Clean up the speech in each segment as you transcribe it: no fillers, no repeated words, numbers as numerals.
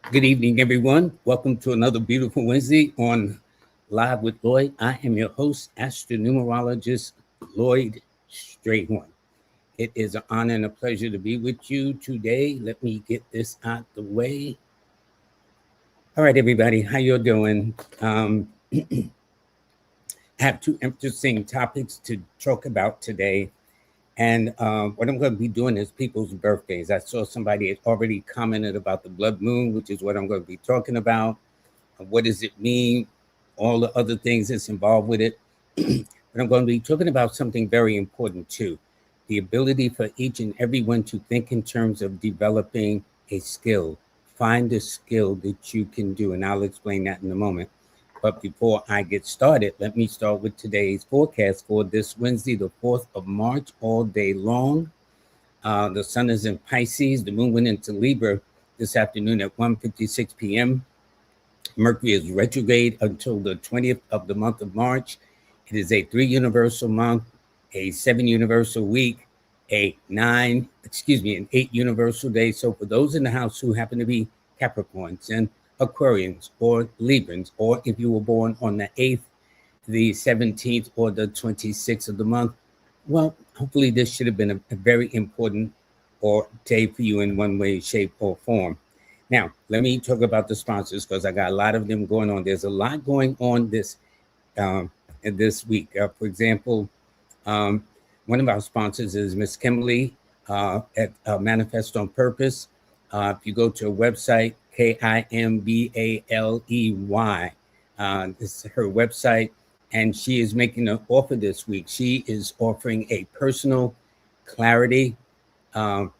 Good evening, everyone. Welcome to another beautiful Wednesday on Live with Lloyd. I am your host, astronumerologist Lloyd Strayhorn. It is an honor and a pleasure to be with you today. Let me get this out the way. All right, everybody, how you doing? I have two interesting topics to talk about today. And what I'm going to be doing is people's birthdays. I saw somebody had already commented about the blood moon, which is what I'm going to be talking about. What does it mean? All the other things that's involved with it. But I'm going to be talking about something very important too, the ability for each and everyone to think in terms of developing a skill. Find a skill that you can do, and I'll explain that in a moment. But before I get started, let me start with today's forecast for this Wednesday, the 4th of March, all day long. The sun is in Pisces. The moon went into Libra this afternoon at 1:56 p.m. Mercury is retrograde until the 20th of the month of March. It is a 3 universal month, a 7 universal week, an 8 universal day. So for those in the house who happen to be Capricorns and Aquarians or Librans, or if you were born on the 8th, the 17th, or the 26th of the month, well, hopefully this should have been a very important or day for you in one way, shape, or form. Now, let me talk about the sponsors because I got a lot of them going on. There's a lot going on this week. For example, one of our sponsors is Miss Kimberly at Manifest on Purpose. If you go to her website, Kimbaley, this is her website, and she is making an offer this week. She is offering a personal clarity audio.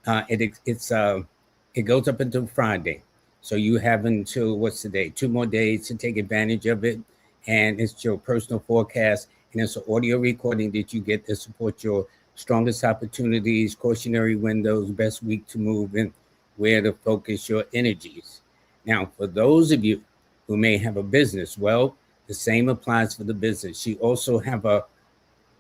It goes up until Friday, so you have until what's the day? 2 more days to take advantage of it, and it's your personal forecast, and it's an audio recording that you get to support your strongest opportunities, cautionary windows, best week to move, and where to focus your energies. Now, for those of you who may have a business, well, the same applies for the business. She also have a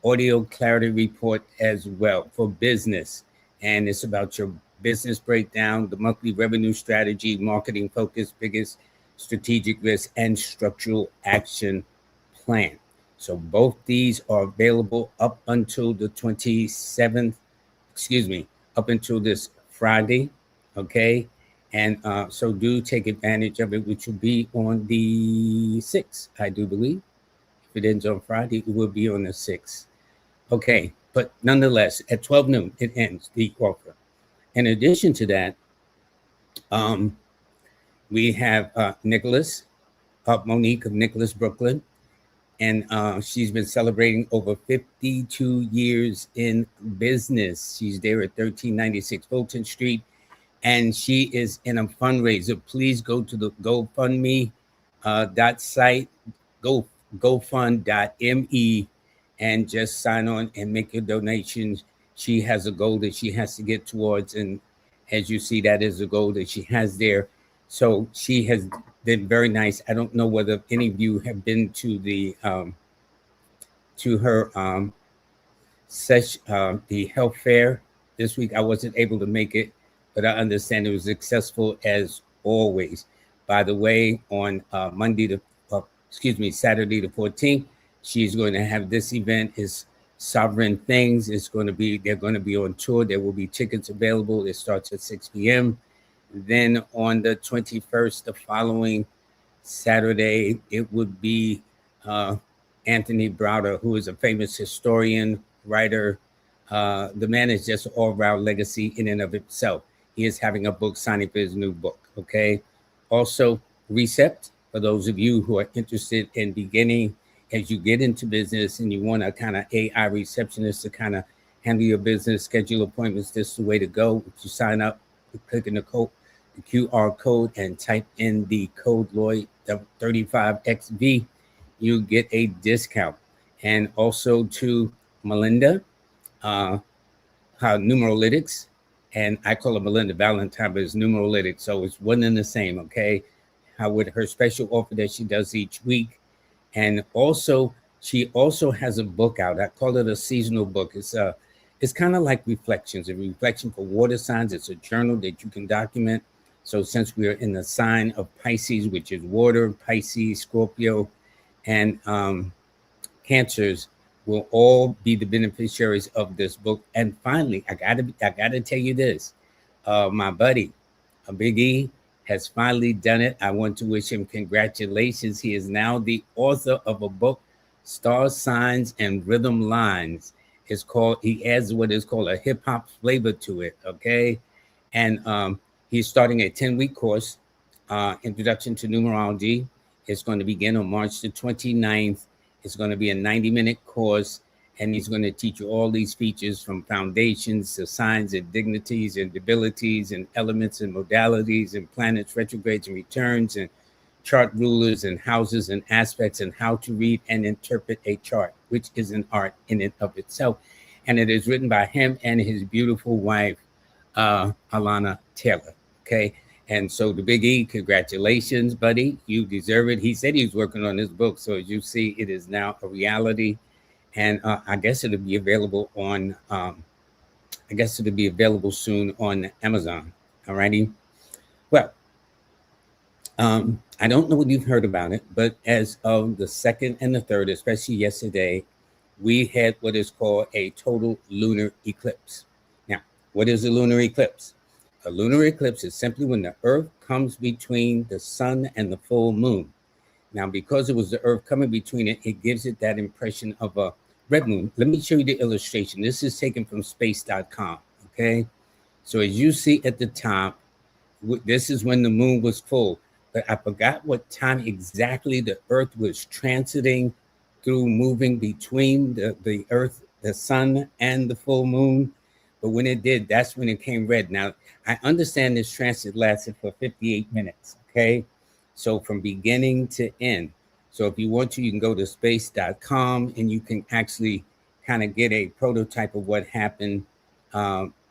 audio clarity report as well for business, and it's about your business breakdown, the monthly revenue strategy, marketing focus, biggest strategic risk, and structural action plan. So both these are available up until the 27th, up until this Friday, okay? And so do take advantage of it, which will be on the 6th, I do believe. If it ends on Friday, it will be on the 6th. Okay, but nonetheless, at 12 noon, it ends, the offer. In addition to that, we have Nicholas, Monique of Nicholas, Brooklyn, and she's been celebrating over 52 years in business. She's there at 1396 Fulton Street, and she is in a fundraiser. Please go to the GoFundMe site, GoFund.me, and just sign on and make your donations. She has a goal that she has to get towards, and as you see, that is a goal that she has there. So she has been very nice. I don't know whether any of you have been to the to her the health fair this week. I wasn't able to make it, but I understand it was successful as always. By the way, on Saturday the 14th, she's going to have this event. Is Sovereign Things. They're going to be on tour. There will be tickets available. It starts at 6 p.m. Then on the 21st, the following Saturday, it would be Anthony Browder, who is a famous historian, writer. The man is just an all-round legacy in and of himself. He is having a book signing for his new book, okay? Also, Recept, for those of you who are interested in beginning, as you get into business and you want a kind of AI receptionist to kind of handle your business, schedule appointments, this is the way to go. If you sign up, click in the QR code, and type in the code Lloyd 35XV, you get a discount. And also to Melinda, her Numerologics, and I call her Melinda Valentine, but it's Numerologics, so it's one and the same, okay? How with her special offer that she does each week. And also, she also has a book out. I call it a seasonal book. It's It's kind of like reflections. A reflection for water signs. It's a journal that you can document. So since we're in the sign of Pisces, which is water, Pisces, Scorpio, and Cancers will all be the beneficiaries of this book. And finally, I gotta tell you this. My buddy, Big E, has finally done it. I want to wish him congratulations. He is now the author of a book, Star Signs and Rhythm Lines. It's called, he adds what is called a hip hop flavor to it. Okay. And he's starting a 10-week course, Introduction to Numerology. It's going to begin on March the 29th. It's going to be a 90-minute course, and he's going to teach you all these features from foundations to signs and dignities and debilities and elements and modalities and planets, retrogrades and returns and chart rulers and houses and aspects and how to read and interpret a chart, which is an art in and of itself. And it is written by him and his beautiful wife, Alana Taylor. Okay. And so the Big E, congratulations, buddy. You deserve it. He said he was working on this book. So as you see, it is now a reality. And I guess it'll be available on, soon on Amazon. All righty. Well, I don't know what you've heard about it, but as of the 2nd and the 3rd, especially yesterday, we had what is called a total lunar eclipse. Now, what is a lunar eclipse? A lunar eclipse is simply when the Earth comes between the sun and the full moon. Now, because it was the Earth coming between it, it gives it that impression of a red moon. Let me show you the illustration. This is taken from space.com, okay? So as you see at the top, this is when the moon was full. But I forgot what time exactly the Earth was transiting through, moving between the Earth, the sun, and the full moon. But when it did, that's when it came red. Now, I understand this transit lasted for 58 minutes, okay? So from beginning to end. So if you want to, you can go to space.com and you can actually kind of get a prototype of what happened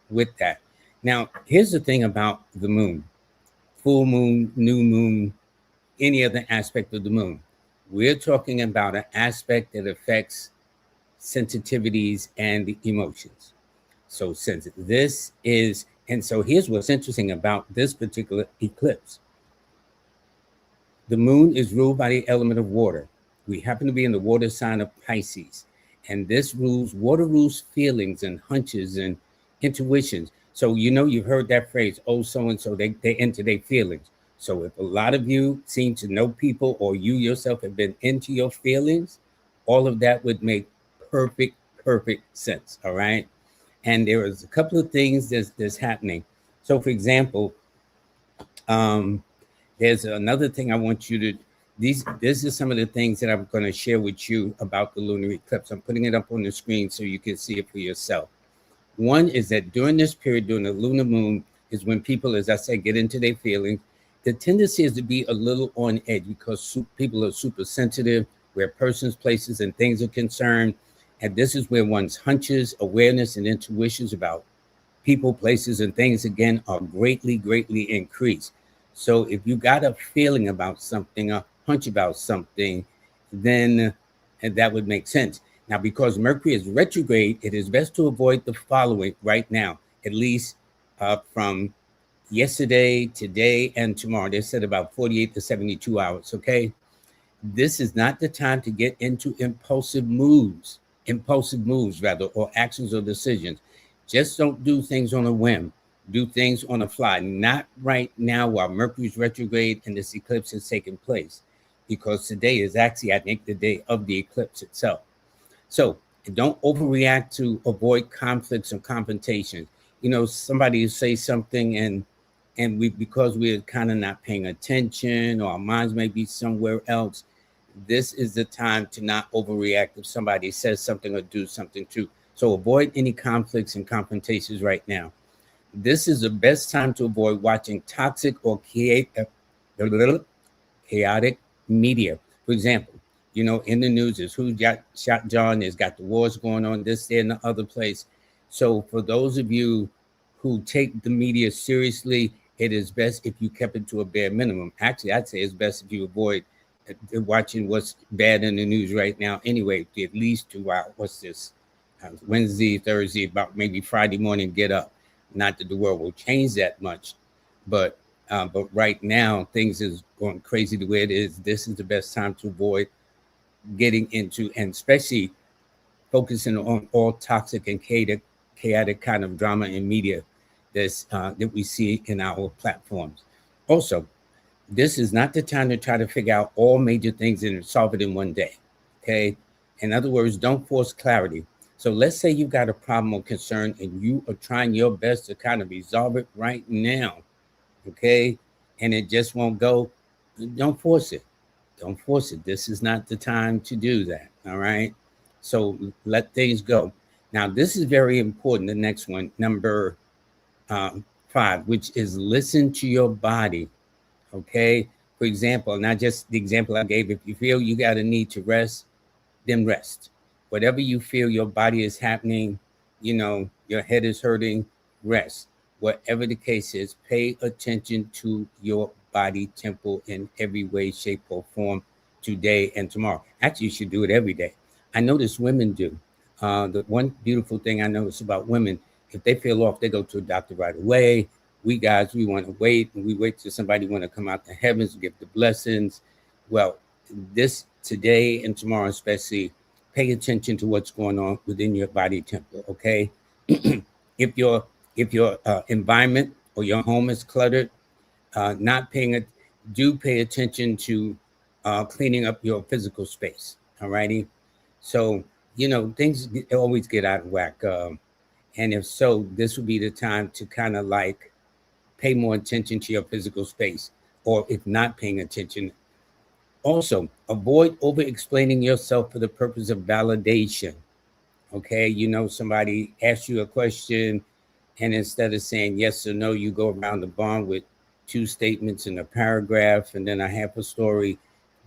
with that. Now, here's the thing about the moon. Full moon, new moon, any other aspect of the moon. We're talking about an aspect that affects sensitivities and emotions. So since this is, and so here's what's interesting about this particular eclipse. The moon is ruled by the element of water. We happen to be in the water sign of Pisces. And this rules, water rules feelings and hunches and intuitions. So, you know, you've heard that phrase, oh, so-and-so, they enter their feelings. So if a lot of you seem to know people or you yourself have been into your feelings, all of that would make perfect sense, all right? And there is a couple of things that's happening. So, for example, there's another thing I want you to, this is some of the things that I'm going to share with you about the lunar eclipse. I'm putting it up on the screen so you can see it for yourself. One is that during this period, during the lunar moon, is when people, as I said, get into their feelings. The tendency is to be a little on edge because people are super sensitive, where persons, places, and things are concerned. And this is where one's hunches, awareness, and intuitions about people, places, and things, again, are greatly increased. So if you got a feeling about something, a hunch about something, then that would make sense. Now, because Mercury is retrograde, it is best to avoid the following right now, at least from yesterday, today, and tomorrow. They said about 48 to 72 hours, okay? This is not the time to get into impulsive moves, or actions or decisions. Just don't do things on a whim. Do things on a fly. Not right now while Mercury's retrograde and this eclipse is taking place, because today is actually, I think, the day of the eclipse itself. So don't overreact to avoid conflicts or confrontations. You know, somebody will say something and we, because we're kind of not paying attention or our minds may be somewhere else, this is the time to not overreact if somebody says something or do something too. So avoid any conflicts and confrontations right now. This is the best time to avoid watching toxic or chaotic media. For example, you know, in the news is who got shot John, there's got the wars going on, this, there, and the other place. So for those of you who take the media seriously, it is best if you kept it to a bare minimum. Actually, I'd say it's best if you avoid watching what's bad in the news right now anyway, at least to, what's this, Wednesday, Thursday, about maybe Friday morning, get up. Not that the world will change that much, but right now things is going crazy the way it is. This is the best time to avoid getting into, and especially focusing on all toxic and chaotic kind of drama and media that we see in our platforms. Also, this is not the time to try to figure out all major things and solve it in one day. Okay. In other words, don't force clarity. So let's say you've got a problem or concern and you are trying your best to kind of resolve it right now. Okay. And it just won't go. Don't force it. Don't force it. This is not the time to do that. All right. So let things go. Now, this is very important. The next one, number 5, which is listen to your body. Okay. For example, not just the example I gave, if you feel you got a need to rest, then rest. Whatever you feel your body is happening, your head is hurting, rest. Whatever the case is, pay attention to your body tempo in every way, shape, or form today and tomorrow. Actually, you should do it every day. I notice women do. The one beautiful thing I notice about women, if they feel off, they go to a doctor right away. We guys, we want to wait, and we wait till somebody want to come out the heavens, give the blessings. Well, this today and tomorrow, especially, pay attention to what's going on within your body tempo. Okay, if your environment or your home is cluttered, do pay attention to cleaning up your physical space. All righty, so things always get out of whack, and if so, this would be the time to kind of like pay more attention to your physical space, or if not paying attention. Also, avoid over explaining yourself for the purpose of validation. Okay, somebody asks you a question, and instead of saying yes or no, you go around the barn with 2 statements in a paragraph and then a half a story.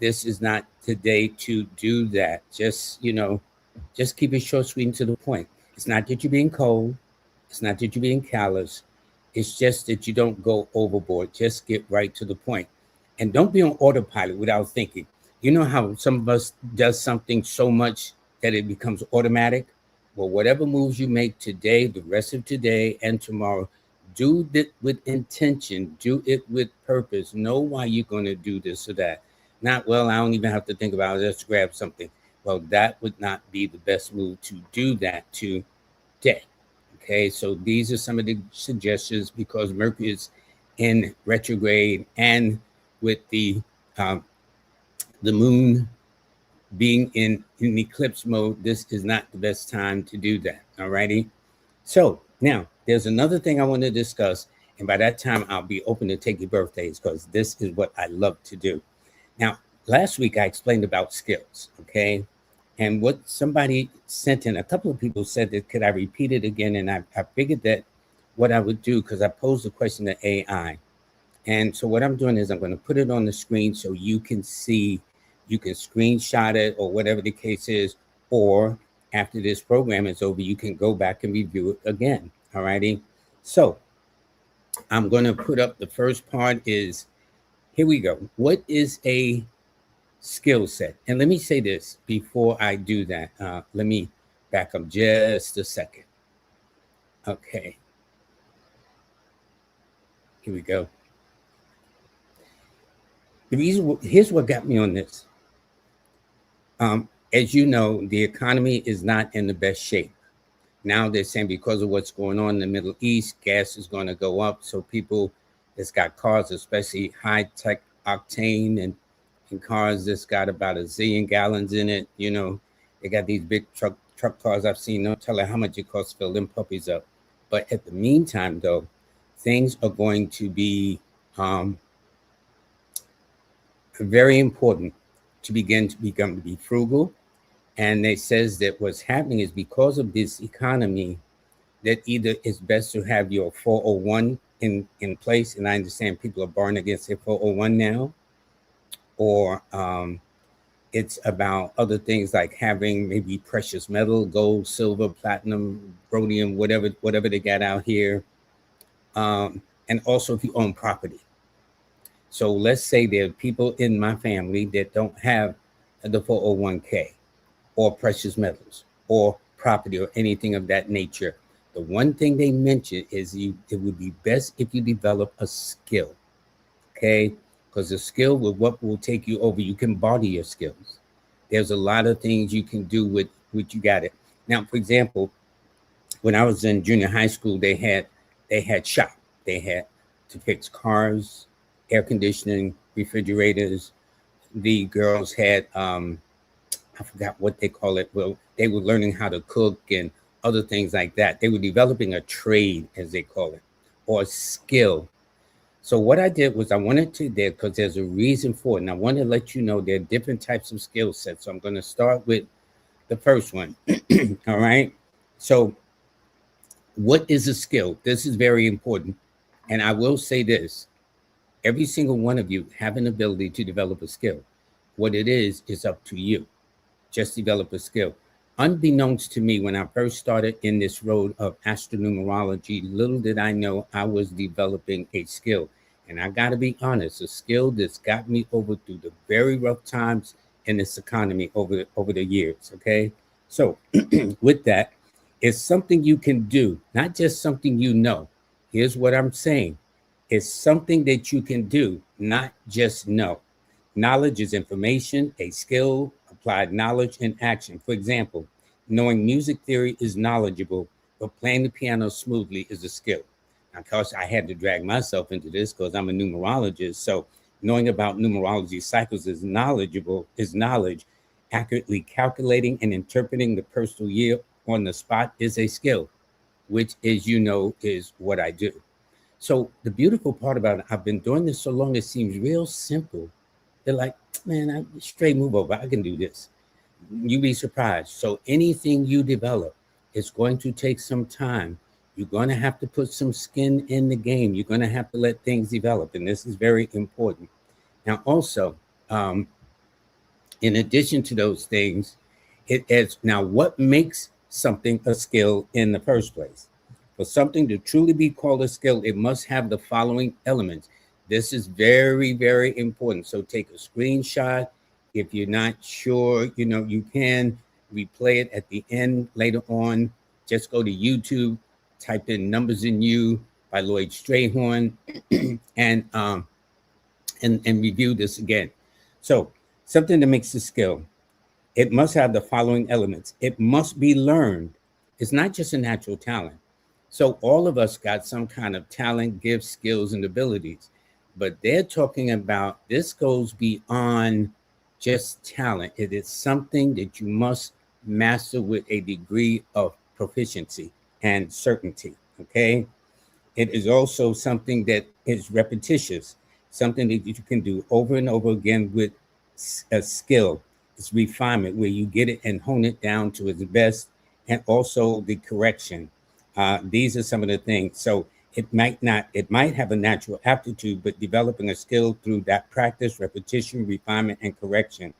This is not today to do that. Just keep it short, sweet, and to the point. It's not that you're being cold. It's not that you're being callous. It's just that you don't go overboard. Just get right to the point. And don't be on autopilot without thinking. You know how some of us does something so much that it becomes automatic? Well, whatever moves you make today, the rest of today and tomorrow, do it with intention. Do it with purpose. Know why you're going to do this or that. Not, well, I don't even have to think about it. Let's grab something. Well, that would not be the best move to do that today. Okay, so these are some of the suggestions because Mercury is in retrograde, and with the moon being in eclipse mode, this is not the best time to do that. All righty. So now there's another thing I want to discuss, and by that time I'll be open to take your birthdays because this is what I love to do. Now, last week I explained about skills, okay? And what somebody sent in, a couple of people said that, could I repeat it again? And I figured that what I would do, because I posed the question to AI. And so what I'm doing is I'm going to put it on the screen so you can see, you can screenshot it or whatever the case is, or after this program is over, you can go back and review it again. All righty. So I'm going to put up the first part is, here we go. What is a skill set? And let me say this before I do that. Let me back up just a second. Okay. Here we go. The reason, here's what got me on this. As you know, the economy is not in the best shape. Now they're saying because of what's going on in the Middle East, gas is going to go up. So people that's got cars, especially high-tech octane and cars that's got about 1 zillion gallons in it, they got these big truck cars I've seen. Don't tell her how much it costs to fill them puppies up. But at the meantime, though, things are going to be very important to become to be frugal. And they says that what's happening is because of this economy, that either it's best to have your 401 in place. And I understand people are barring against their 401 now, or it's about other things like having maybe precious metal, gold, silver, platinum, rhodium, whatever they got out here. And also if you own property. So let's say there are people in my family that don't have the 401k or precious metals or property or anything of that nature. The one thing they mention is it would be best if you develop a skill, okay? Because the skill will what will take you over. You can body your skills. There's a lot of things you can do with you got it. Now, for example, when I was in junior high school, they had shop. They had to fix cars, air conditioning, refrigerators. The girls had I forgot what they call it. Well, they were learning how to cook and other things like that. They were developing a trade, as they call it, or a skill. So what I did was I wanted to there because there's a reason for it. And I want to let you know there are different types of skill sets. So I'm going to start with the first one. All right. So what is a skill? This is very important. And I will say this, every single one of you have an ability to develop a skill. What it is up to you. Just develop a skill. Unbeknownst to me, when I first started in this road of astronumerology, little did I know I was developing a skill. And I got to be honest, a skill that's got me over through the very rough times in this economy over the years, okay? So with that, it's something you can do, not just something you know. Here's what I'm saying. It's something that you can do, not just know. Knowledge is information, a skill, applied knowledge, and action. For example, knowing music theory is knowledgeable, but playing the piano smoothly is a skill. Now, of course, I had to drag myself into this because I'm a numerologist. So knowing about numerology cycles is knowledge. Accurately calculating and interpreting the personal year on the spot is a skill, which, as you know, is what I do. So the beautiful part about it, I've been doing this so long, it seems real simple. They're like, man, I straight move over. I can do this. You'd be surprised. So anything you develop, it's going to take some time. You're going to have to put some skin in the game. You're going to have to let things develop. And this is very important. Now, also, in addition to those things, it is now what makes something a skill in the first place. For something to truly be called a skill, it must have the following elements. This is very, very important. So take a screenshot. If you're not sure, you can replay it at the end later on. Just go to YouTube, type in Numbers in You by Lloyd Strayhorn, and review this again. So something that makes a skill, it must have the following elements. It must be learned. It's not just a natural talent. So all of us got some kind of talent, gifts, skills, and abilities. But they're talking about this goes beyond just talent. It is something that you must master with a degree of proficiency and certainty, okay? It is also something that is repetitious, something that you can do over and over again with a skill. It's refinement where you get it and hone it down to its best, and also the correction. These are some of the things. So it might have a natural aptitude, but developing a skill through that practice, repetition, refinement, and correction.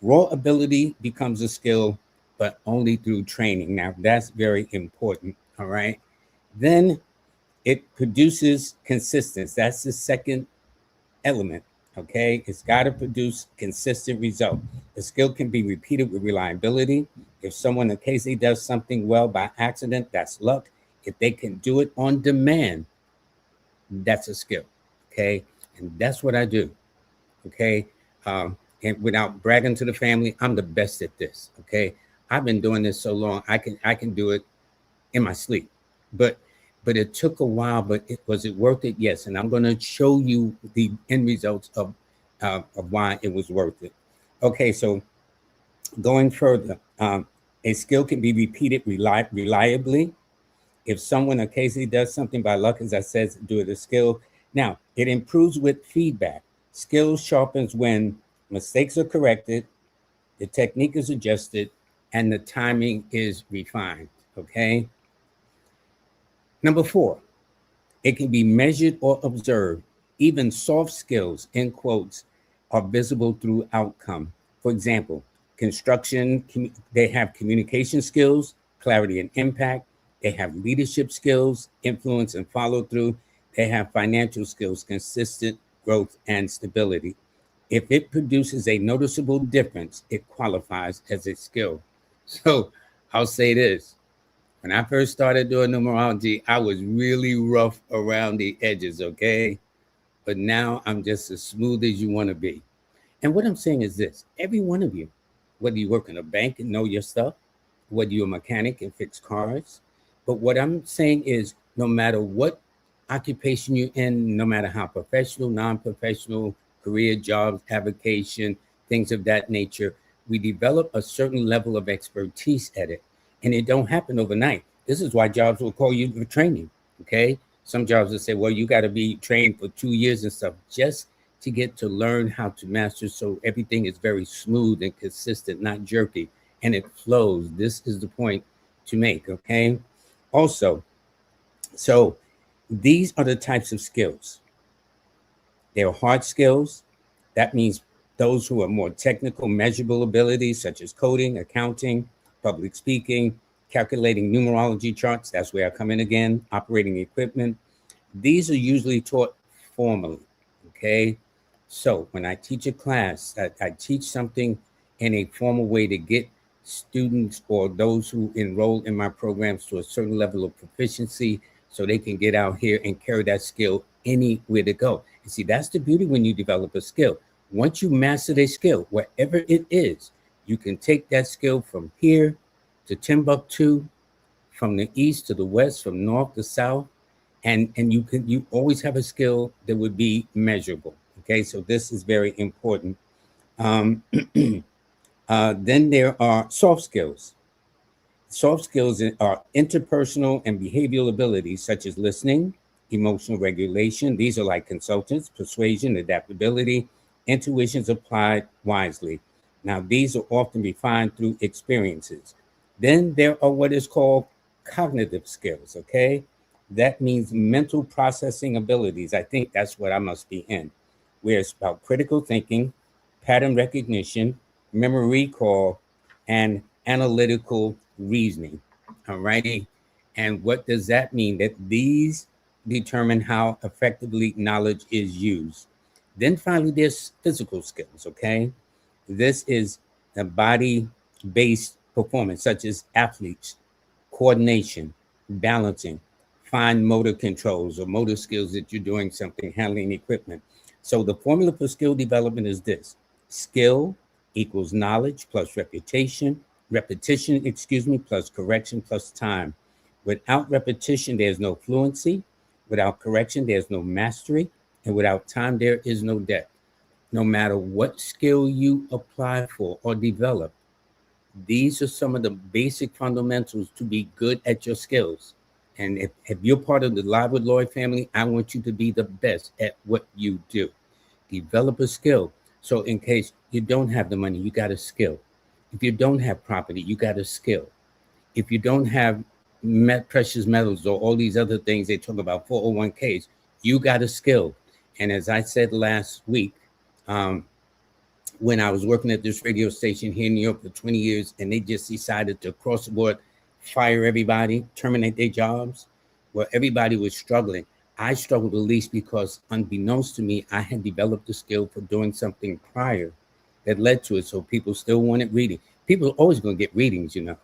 Raw ability becomes a skill, but only through training. Now, that's very important, all right? Then it produces consistency. That's the second element, okay? It's got to produce consistent result. The skill can be repeated with reliability. If someone occasionally does something well by accident, that's luck. If they can do it on demand, that's a skill, okay? And that's what I do, okay? And without bragging to the family, I'm the best at this, okay? I've been doing this so long, I can do it in my sleep. But it took a while, but was it worth it? Yes, and I'm going to show you the end results of why it was worth it. Okay, so going further, a skill can be repeated reliably. If someone occasionally does something by luck, as I said, do it a skill. Now, it improves with feedback. Skill sharpens when mistakes are corrected, the technique is adjusted, and the timing is refined, okay? Number 4, it can be measured or observed. Even soft skills, in quotes, are visible through outcome. For example, construction, they have communication skills, clarity and impact. They have leadership skills, influence and follow through. They have financial skills, consistent growth and stability. If it produces a noticeable difference, it qualifies as a skill. So I'll say this. When I first started doing numerology, I was really rough around the edges, okay? But now I'm just as smooth as you want to be. And what I'm saying is this: every one of you, whether you work in a bank and know your stuff, whether you're a mechanic and fix cars, but what I'm saying is no matter what occupation you're in, no matter how professional, non-professional, career, jobs, avocation, things of that nature, we develop a certain level of expertise at it. And it don't happen overnight. This is why jobs will call you for training. Okay. Some jobs will say, well, you got to be trained for 2 years and stuff just to get to learn how to master, so everything is very smooth and consistent, not jerky, and it flows. This is the point to make. Okay. Also, so these are the types of skills. They're hard skills. That means those who are more technical, measurable abilities, such as coding, accounting, public speaking, calculating numerology charts. That's where I come in again, operating equipment. These are usually taught formally. Okay. So when I teach a class, I teach something in a formal way to get students or those who enroll in my programs to a certain level of proficiency so they can get out here and carry that skill anywhere to go. And see, that's the beauty when you develop a skill. Once you master a skill, wherever it is, you can take that skill from here to Timbuktu, from the east to the west, from north to south, and you always have a skill that would be measurable. Okay, so this is very important. Um, then there are soft skills. Soft skills are interpersonal and behavioral abilities such as listening, emotional regulation. These are like consultants, persuasion, adaptability, intuitions applied wisely. Now, these are often refined through experiences. Then there are what is called cognitive skills, okay? That means mental processing abilities. I think that's what I must be in, where it's about critical thinking, pattern recognition, memory recall, and analytical reasoning. All righty. And what does that mean? That these determine how effectively knowledge is used. Then finally, there's physical skills. Okay. This is a body based performance, such as athletes, coordination, balancing, fine motor controls or motor skills that you're doing something, handling equipment. So the formula for skill development is this: skill equals knowledge plus repetition, plus correction plus time. Without repetition, there's no fluency. Without correction, there's no mastery. And without time, there is no depth. No matter what skill you apply for or develop, these are some of the basic fundamentals to be good at your skills. And if you're part of the Live with Lloyd family, I want you to be the best at what you do. Develop a skill. So in case you don't have the money, you got a skill. If you don't have property, you got a skill. If you don't have precious metals or all these other things they talk about, 401ks, you got a skill. And as I said last week, when I was working at this radio station here in New York for 20 years, and they just decided to across the board fire everybody, terminate their jobs, well, everybody was struggling. I struggled the least because unbeknownst to me, I had developed a skill for doing something prior that led to it. So people still wanted reading. People are always going to get readings, you know.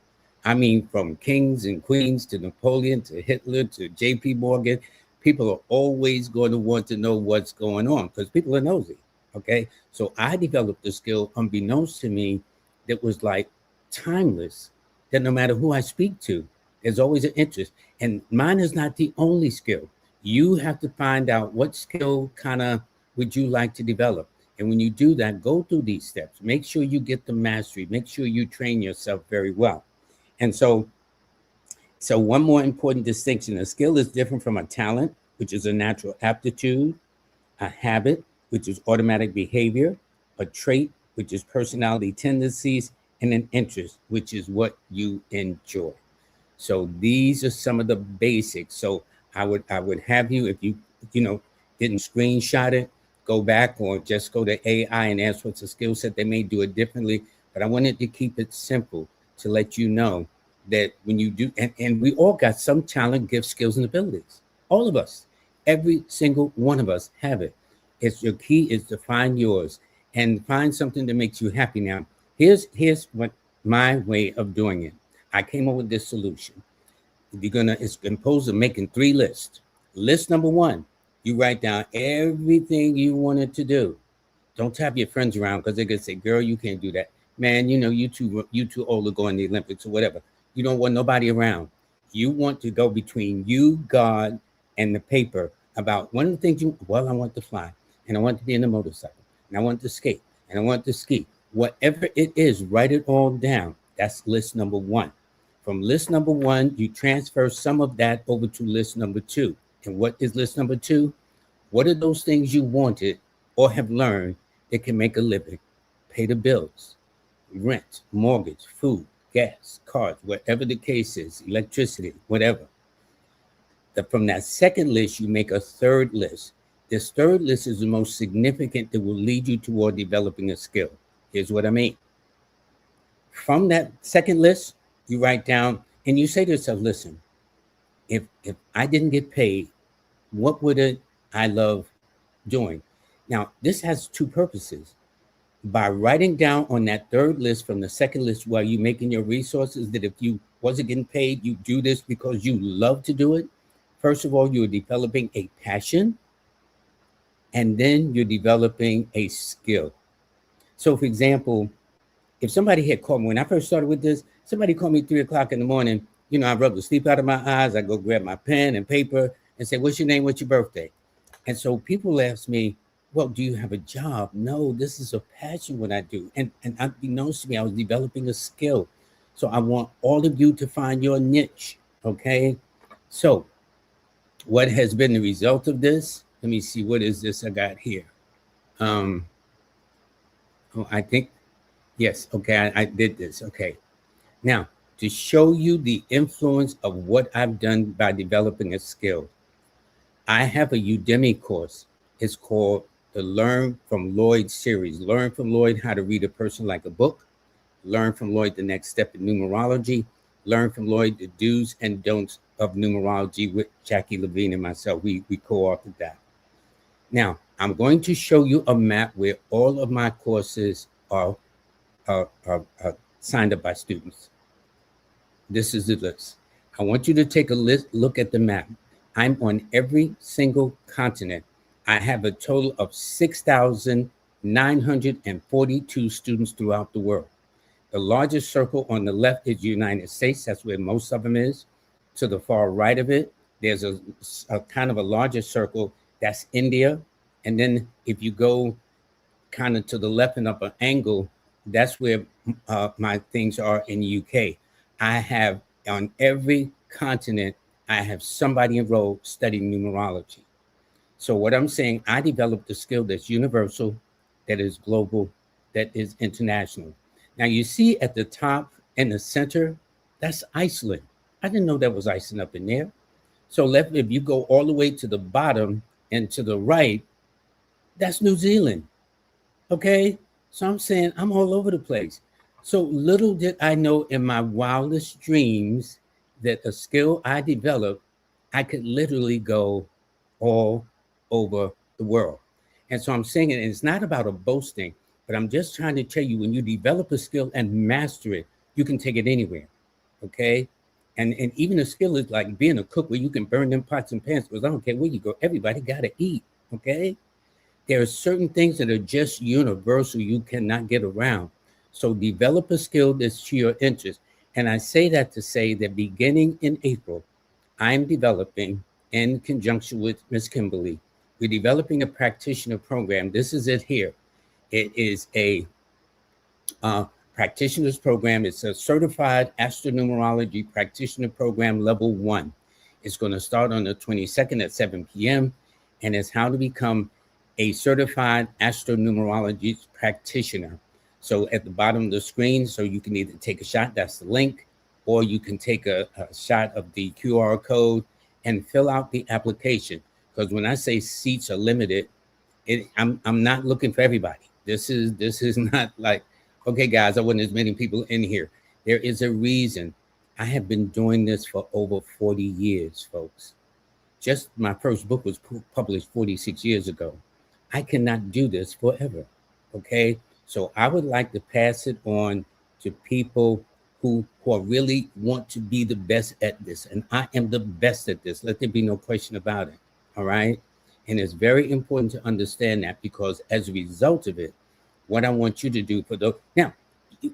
I mean, from kings and queens to Napoleon to Hitler to J.P. Morgan, people are always going to want to know what's going on because people are nosy. Okay. So I developed a skill unbeknownst to me that was like timeless, that no matter who I speak to, there's always an interest. And mine is not the only skill. You have to find out what skill kind of would you like to develop. And when you do that, go through these steps. Make sure you get the mastery. Make sure you train yourself very well. And so one more important distinction: a skill is different from a talent, which is a natural aptitude, a habit, which is automatic behavior, a trait, which is personality tendencies, and an interest, which is what you enjoy. So these are some of the basics. So I would have you, if you didn't screenshot it, go back or just go to AI and ask what's a skill set. They may do it differently, but I wanted to keep it simple to let you know that when you do, and we all got some talent, gifts, skills, and abilities. All of us, every single one of us have it. It's your key is to find yours and find something that makes you happy. Now, here's what my way of doing it. I came up with this solution. It's composed of making 3 lists. List number 1, you write down everything you wanted to do. Don't tap your friends around because they're gonna say, "Girl, you can't do that, man. You too old to go in the Olympics or whatever." You don't want nobody around. You want to go between you, God, and the paper about one of the things you. Well, I want to fly, and I want to be in a motorcycle, and I want to skate, and I want to ski. Whatever it is, write it all down. That's list number 1. From list number 1, you transfer some of that over to list number 2. And what is list number 2? What are those things you wanted or have learned that can make a living, pay the bills, rent, mortgage, food, gas, cars, whatever the case is, electricity, whatever. From that second list, you make a third list. This third list is the most significant that will lead you toward developing a skill. Here's what I mean. From that second list, you write down and you say to yourself, listen, if I didn't get paid, what would I love doing? Now, this has 2 purposes. By writing down on that third list from the second list while you're making your resources, that if you wasn't getting paid, you do this because you love to do it. First of all, you're developing a passion, and then you're developing a skill. So, for example, if somebody had called me, when I first started with this, somebody called me 3 o'clock in the morning, I rub the sleep out of my eyes, I go grab my pen and paper and say, what's your name, what's your birthday? And so people ask me, well, do you have a job? No, this is a passion what I do. And unbeknownst to me, I was developing a skill. So I want all of you to find your niche, okay? So what has been the result of this? Let me see, what is this I got here? I think, yes, okay, I did this, okay. Now, to show you the influence of what I've done by developing a skill, I have a Udemy course. It's called the Learn from Lloyd series. Learn from Lloyd how to read a person like a book. Learn from Lloyd the next step in numerology. Learn from Lloyd the do's and don'ts of numerology with Jackie Levine and myself. We co-authored that. Now, I'm going to show you a map where all of my courses are signed up by students. This is the list. I want you to take a look at the map. I'm on every single continent. I have a total of 6,942 students throughout the world. The largest circle on the left is the United States. That's where most of them is. To the far right of it, there's a kind of a larger circle. That's India. And then if you go kind of to the left and up an angle, that's where my things are in the UK. I have on every continent, I have somebody enrolled studying numerology. So what I'm saying, I developed a skill that's universal, that is global, that is international. Now you see at the top and the center, that's Iceland. I didn't know that was Iceland up in there. So if you go all the way to the bottom and to the right, that's New Zealand. Okay, so I'm saying I'm all over the place. So little did I know in my wildest dreams that a skill I developed, I could literally go all over the world. And so I'm saying it's not about a boasting, but I'm just trying to tell you, when you develop a skill and master it, you can take it anywhere. Okay. And even a skill is like being a cook, where you can burn them pots and pans, because I don't care where you go, everybody got to eat. Okay. There are certain things that are just universal, you cannot get around. So develop a skill that's to your interest. And I say that to say that beginning in April, I'm developing, in conjunction with Ms. Kimberly, we're developing a practitioner program. This is it here. It is a practitioner's program. It's a certified astronumerology practitioner program, level 1. It's going to start on the 22nd at 7 p.m. And it's how to become a certified astronumerology practitioner. So at the bottom of the screen, so you can either take a shot, that's the link, or you can take a shot of the QR code and fill out the application. Because when I say seats are limited, I'm not looking for everybody. This is not like, okay, guys, I want as many people in here. There is a reason. I have been doing this for over 40 years, folks. Just my first book was published 46 years ago. I cannot do this forever, okay? So I would like to pass it on to people who are really want to be the best at this. And I am the best at this. Let there be no question about it. All right. And it's very important to understand that, because as a result of it, what I want you to do for those now,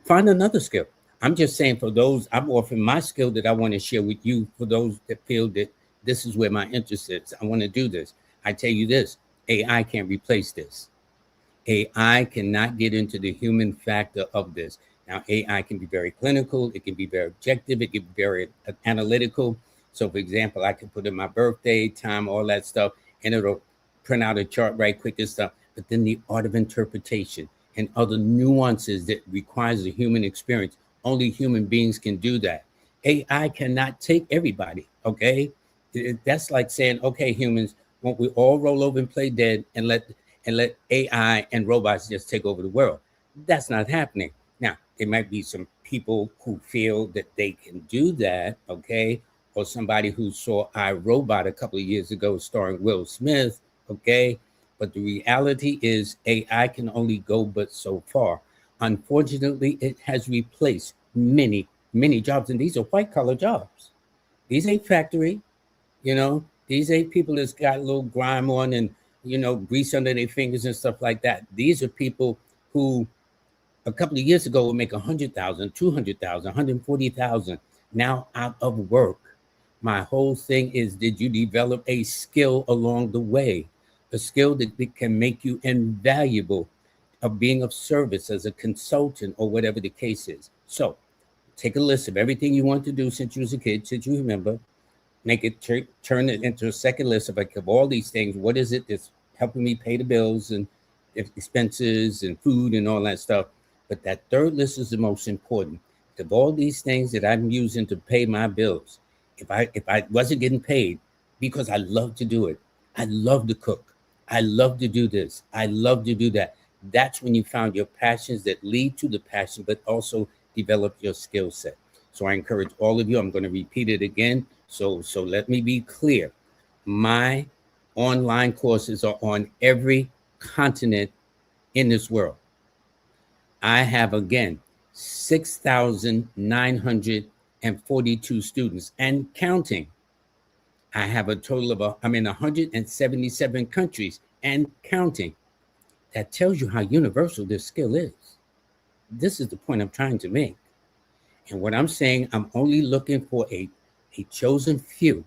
find another skill. I'm just saying, for those, I'm offering my skill that I want to share with you, for those that feel that this is where my interest is. I want to do this. I tell you this, AI can't replace this. AI cannot get into the human factor of this. Now, AI can be very clinical. It can be very objective. It can be very analytical. So, for example, I can put in my birthday, time, all that stuff, and it'll print out a chart right quick and stuff. But then the art of interpretation and other nuances that requires a human experience, only human beings can do that. AI cannot take everybody, okay? That's like saying, okay, humans, won't we all roll over and play dead and let AI and robots just take over the world? That's not happening. Now, there might be some people who feel that they can do that, okay? Or somebody who saw iRobot a couple of years ago starring Will Smith, okay? But the reality is AI can only go but so far. Unfortunately, it has replaced many, many jobs, and these are white-collar jobs. These ain't factory, these ain't people that's got a little grime on and, grease under their fingers and stuff like that. These are people who a couple of years ago would make 100,000, 200,000, 140,000, now out of work. My whole thing is, did you develop a skill along the way? A skill that can make you invaluable, of being of service as a consultant or whatever the case is. So take a list of everything you want to do since you was a kid, since you remember, make it turn it into a second list of, like, of all these things. What is it that's helping me pay the bills and expenses and food and all that stuff? But that third list is the most important. Of all these things that I'm using to pay my bills, if I wasn't getting paid, because I love to do it, I love to cook, I love to do this, I love to do that. That's when you found your passions that lead to the passion, but also develop your skill set. So I encourage all of you, I'm going to repeat it again. So let me be clear. My online courses are on every continent in this world. I have, again, 6,942 students and counting. I have a total of, I'm in 177 countries and counting. That tells you how universal this skill is. This is the point I'm trying to make. And what I'm saying, I'm only looking for a chosen few.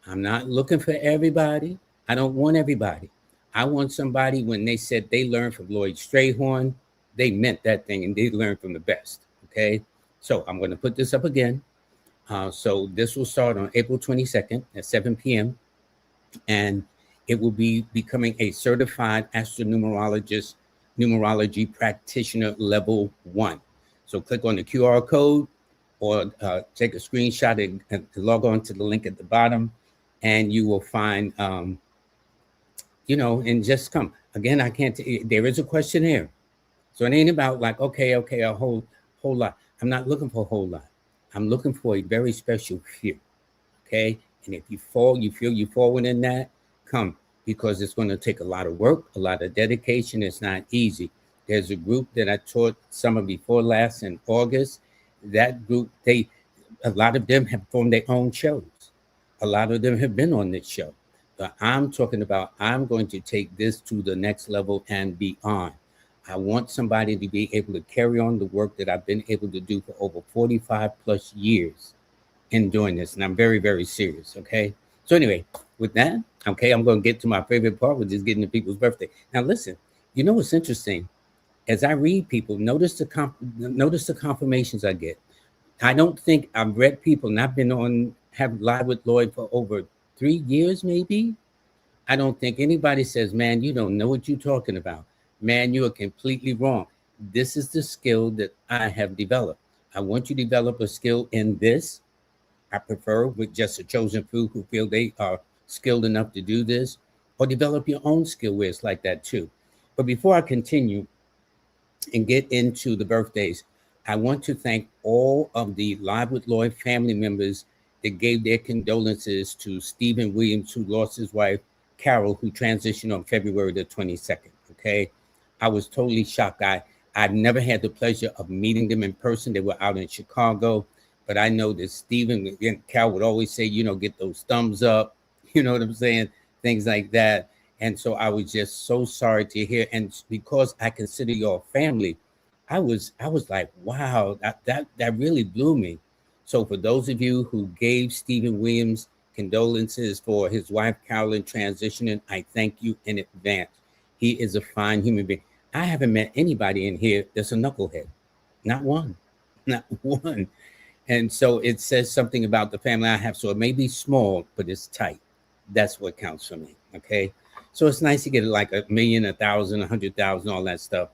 I'm not looking for everybody. I don't want everybody. I want somebody, when they said they learned from Lloyd Strayhorn, they meant that thing, and they learned from the best, okay? So I'm going to put this up again. So this will start on April 22nd at 7 p.m. And it will be becoming a certified astronumerologist, numerology practitioner level 1. So click on the QR code or take a screenshot and log on to the link at the bottom, and you will find, and just come. Again, I can't, there is a questionnaire. So it ain't about like, okay, a whole lot. I'm not looking for a whole lot. I'm looking for a very special few, okay? And if you feel you fall within that, come, because it's going to take a lot of work, a lot of dedication. It's not easy. There's a group that I taught summer before last in August. That group, a lot of them have formed their own shows. A lot of them have been on this show. But I'm talking about, I'm going to take this to the next level and beyond. I want somebody to be able to carry on the work that I've been able to do for over 45 plus years in doing this. And I'm very, very serious, okay? So anyway, with that, okay, I'm going to get to my favorite part, which is getting to people's birthday. Now, listen, you know what's interesting? As I read people, notice the confirmations I get. I don't think I've read people, and I've been have live with Lloyd for over 3 years, maybe. I don't think anybody says, man, you don't know what you're talking about. Man, you are completely wrong. This is the skill that I have developed. I want you to develop a skill in this. I prefer with just a chosen few who feel they are skilled enough to do this, or develop your own skill where it's like that too. But before I continue and get into the birthdays, I want to thank all of the Live with Lloyd family members that gave their condolences to Stephen Williams, who lost his wife, Carol, who transitioned on February the 22nd, okay? I was totally shocked. I I've never had the pleasure of meeting them in person. They were out in Chicago, but I know that Stephen and Cal would always say, get those thumbs up, you know what I'm saying? Things like that. And so I was just so sorry to hear. And because I consider your family, I was like, wow, that really blew me. So for those of you who gave Stephen Williams condolences for his wife Carolyn transitioning, I thank you in advance. He is a fine human being. I haven't met anybody in here that's a knucklehead. Not one. Not one. And so it says something about the family I have. So it may be small, but it's tight. That's what counts for me. Okay. So it's nice to get like 1,000,000, 1,000, 100,000, all that stuff.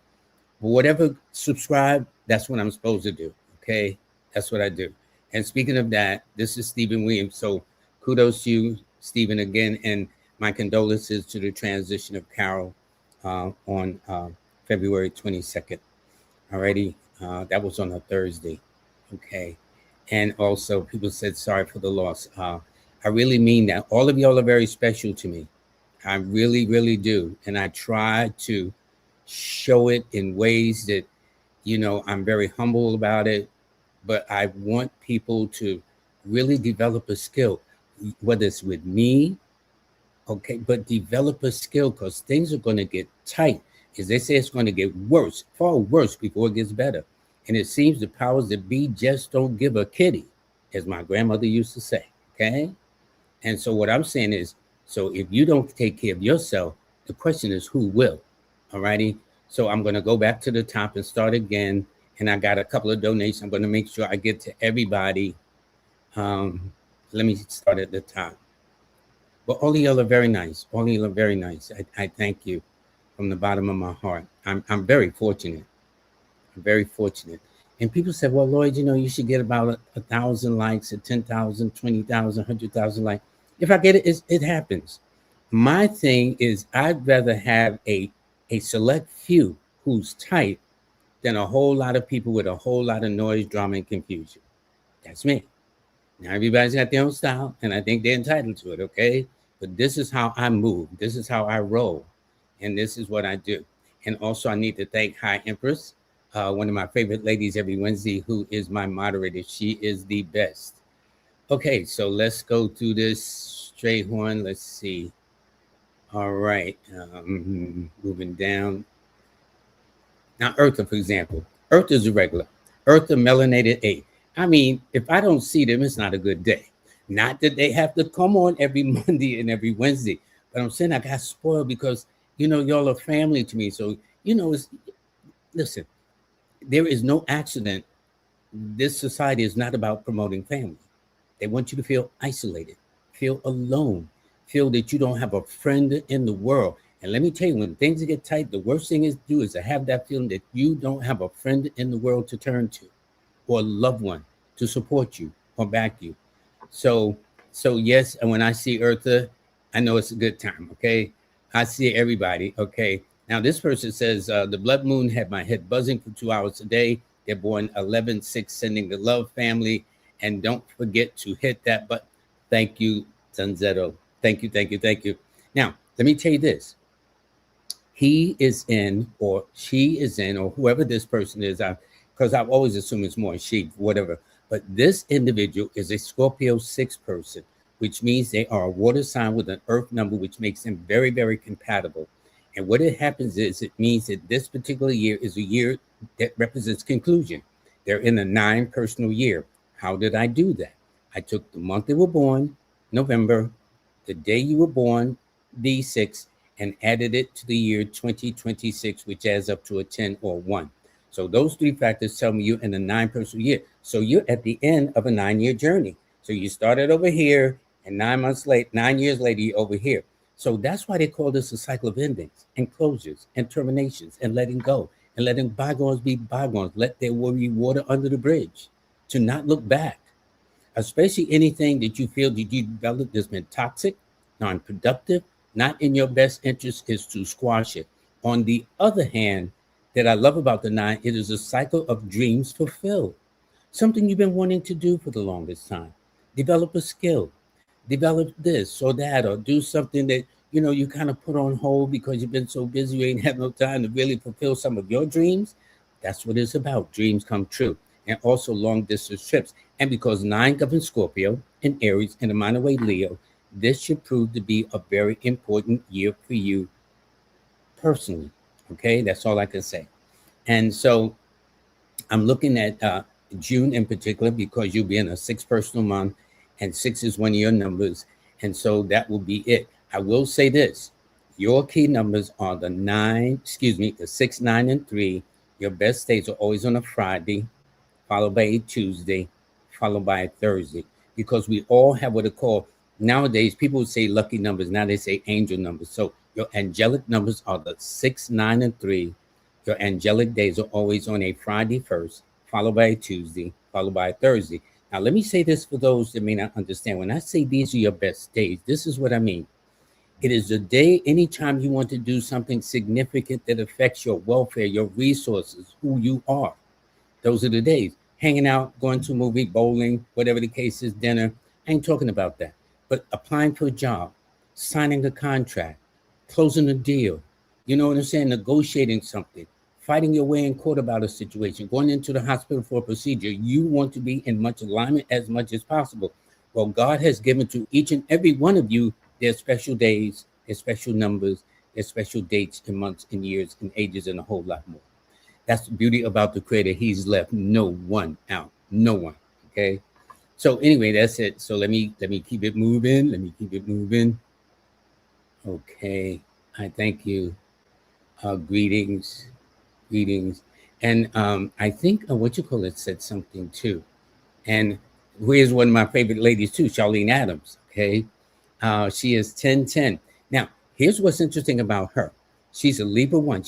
But whatever subscribe, that's what I'm supposed to do. Okay. That's what I do. And speaking of that, this is Stephen Williams. So kudos to you, Stephen, again. And my condolences to the transition of Carol on February 22nd. Alrighty. That was on a Thursday. Okay. And also, people said sorry for the loss. I really mean that. All of y'all are very special to me. I really, really do. And I try to show it in ways that, I'm very humble about it. But I want people to really develop a skill, whether it's with me, okay, but develop a skill because things are going to get tight. As they say, it's going to get worse, far worse before it gets better. And it seems the powers that be just don't give a kitty, as my grandmother used to say, okay? And so what I'm saying is, so if you don't take care of yourself, the question is who will, all righty? So I'm going to go back to the top and start again. And I got a couple of donations. I'm going to make sure I get to everybody. Let me start at the top. But all of y'all are very nice. All of y'all are very nice. I thank you from the bottom of my heart. I'm very fortunate. I'm very fortunate. And people said, well, Lloyd, you should get about 1,000 likes, at 10,000, 20,000, 100,000 likes. If I get it, it happens. My thing is I'd rather have a select few who's tight than a whole lot of people with a whole lot of noise, drama, and confusion. That's me. Now, everybody's got their own style, and I think they're entitled to it, okay? But this is how I move. This is how I roll. And this is what I do. And also, I need to thank High Empress, one of my favorite ladies every Wednesday, who is my moderator. She is the best. Okay, so let's go through this Strayhorn. Let's see. All right. Moving down. Now, Eartha, for example. Eartha is a regular. Eartha melanated 8. I mean, if I don't see them, it's not a good day. Not that they have to come on every Monday and every Wednesday. But I'm saying I got spoiled because, y'all are family to me. So, listen, there is no accident. This society is not about promoting family. They want you to feel isolated, feel alone, feel that you don't have a friend in the world. And let me tell you, when things get tight, the worst thing is to do is to have that feeling that you don't have a friend in the world to turn to or a loved one to support you or back you. So yes, and when I see Eartha, I know it's a good time, okay? I see everybody, okay? Now, this person says, the blood moon had my head buzzing for 2 hours a day. They're born 11/6, sending the love family. And don't forget to hit that button. Thank you, Zanzetto. Thank you, thank you, thank you. Now, let me tell you this. He is in, or she is in, or whoever this person is, because I've always assumed it's more she, whatever. But this individual is a Scorpio 6 person, which means they are a water sign with an earth number, which makes them very, very compatible. And what it happens is it means that this particular year is a year that represents conclusion. They're in a 9 personal year. How did I do that? I took the month they were born, November, the day you were born, D6, and added it to the year 2026, which adds up to a 10 or 1. So those 3 factors tell me you're in a 9 personal year. So you're at the end of a 9-year journey. So you started over here, and 9 years later, you're over here. So that's why they call this a cycle of endings and closures and terminations and letting go and letting bygones be bygones. Let there be water under the bridge. To not look back, especially anything that you feel that you developed that's been toxic, non-productive, not in your best interest, is to squash it. On the other hand, that I love about the 9, it is a cycle of dreams fulfilled. Something you've been wanting to do for the longest time. Develop a skill, develop this or that, or do something that, you kind of put on hold because you've been so busy, you ain't had no time to really fulfill some of your dreams. That's what it's about. Dreams come true. And also long distance trips. And because 9 governs Scorpio and Aries and a minor way Leo, this should prove to be a very important year for you personally. Okay, that's all I can say. And so I'm looking at June in particular because you'll be in a 6 personal month, and 6 is one of your numbers. And so that will be it. I will say this: your key numbers are the 6, 9, and 3. Your best days are always on a Friday, followed by a Tuesday, followed by a Thursday, because we all have what are called nowadays. People would say lucky numbers. Now they say angel numbers. So your angelic numbers are the 6, 9, and 3. Your angelic days are always on a Friday first, followed by a Tuesday, followed by a Thursday. Now, let me say this for those that may not understand. When I say these are your best days, this is what I mean. It is the day anytime you want to do something significant that affects your welfare, your resources, who you are. Those are the days. Hanging out, going to a movie, bowling, whatever the case is, dinner. I ain't talking about that. But applying for a job, signing a contract, closing a deal, you know what I'm saying? Negotiating something, fighting your way in court about a situation, going into the hospital for a procedure. You want to be in much alignment as much as possible. Well, God has given to each and every one of you their special days, their special numbers, their special dates and months and years and ages and a whole lot more. That's the beauty about the Creator. He's left no one out. No one. Okay. So anyway, that's it. So let me keep it moving. Let me keep it moving. Okay. I thank you. Greetings. And I think what you call it said something too. And here's one of my favorite ladies too, Charlene Adams. Okay. She is 1010. Now, here's what's interesting about her. She's a Libra 1.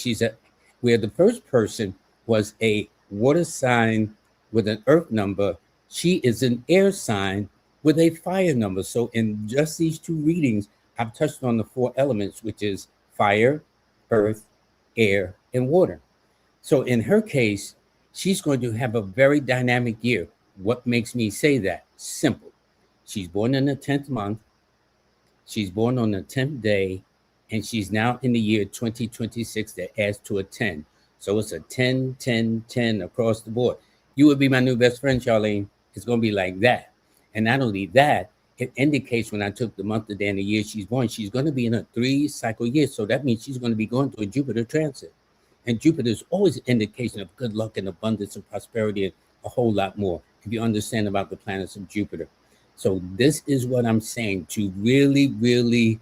Where the first person was a water sign with an earth number, she is an air sign with a fire number. So in just these 2 readings, I've touched on the 4 elements, which is fire, earth, air, and water. So in her case, she's going to have a very dynamic year. What makes me say that? Simple. She's born in the 10th month. She's born on the 10th day, and she's now in the year 2026 that adds to a 10. So it's a 10, 10, 10 across the board. You would be my new best friend, Charlene. It's going to be like that. And not only that, it indicates when I took the month, the day, and the year she's born, she's going to be in a 3 cycle year. So that means she's going to be going through a Jupiter transit. And Jupiter is always an indication of good luck and abundance and prosperity and a whole lot more, if you understand about the planets of Jupiter. So this is what I'm saying, to really, really,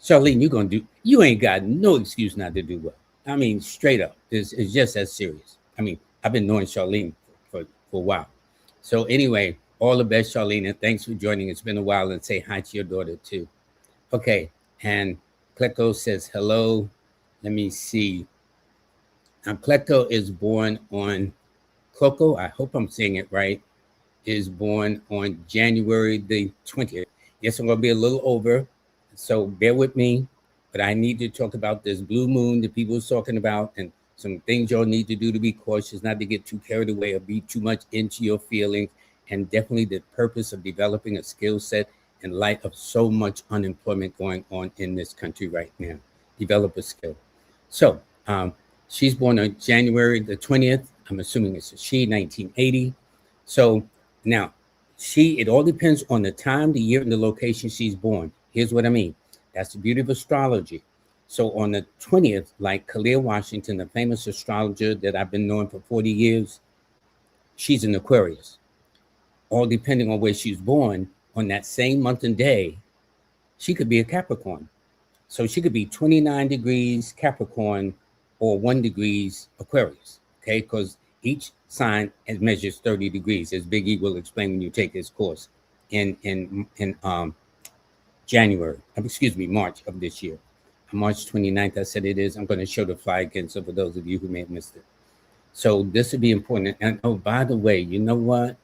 Charlene, you ain't got no excuse not to do well. I mean, straight up, it's just as serious. I mean, I've been knowing Charlene for a while. So anyway, all the best, Charlene, and thanks for joining. It's been a while, and say hi to your daughter too. Okay, and Klecko says hello. Let me see. Now, Klecko is born on, Kloko, I hope I'm saying it right, is born on January the 20th. Yes, I'm going to be a little over, so bear with me, but I need to talk about this blue moon that people are talking about and some things y'all need to do to be cautious, not to get too carried away or be too much into your feelings, and definitely the purpose of developing a skill set in light of so much unemployment going on in this country right now. Develop a skill. So she's born on January the 20th. I'm assuming it's a she, 1980. So now, it all depends on the time, the year, and the location she's born. Here's what I mean. That's the beauty of astrology. So on the 20th, like Khalil Washington, the famous astrologer that I've been knowing for 40 years, she's an Aquarius. All depending on where she's born, on that same month and day, she could be a Capricorn. So she could be 29 degrees Capricorn or 1 degrees Aquarius, okay? Because each sign measures 30 degrees, as Biggie will explain when you take his course in March of this year. On March 29th, I said it is. I'm going to show the fly again, so for those of you who may have missed it. So this would be important. And oh, by the way, you know what?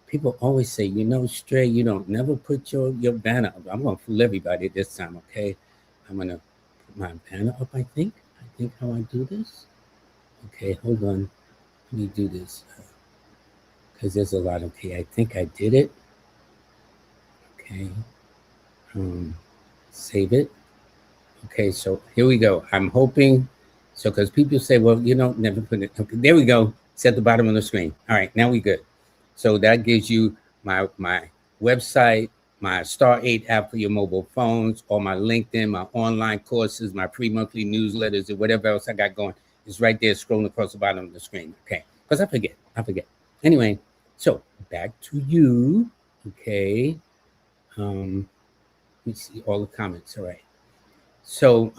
People always say, Stray, you don't never put your banner up. I'm going to fool everybody this time, okay? I'm going to put my banner up, I think how I do this. Okay, hold on. Let me do this. Because there's a lot. Okay, I think I did it. Okay. Save it. Okay, so here we go. I'm hoping So, because people say, well, you don't never put it. Okay, there we go. It's at the bottom of the screen. All right, now we good. So that gives you my website, my Star 8 app for your mobile phones, or my LinkedIn, my online courses, my free monthly newsletters, and whatever else I got going. It's right there scrolling across the bottom of the screen. Okay, because I forget. Anyway, so back to you. Okay. Let me see all the comments. All right. So,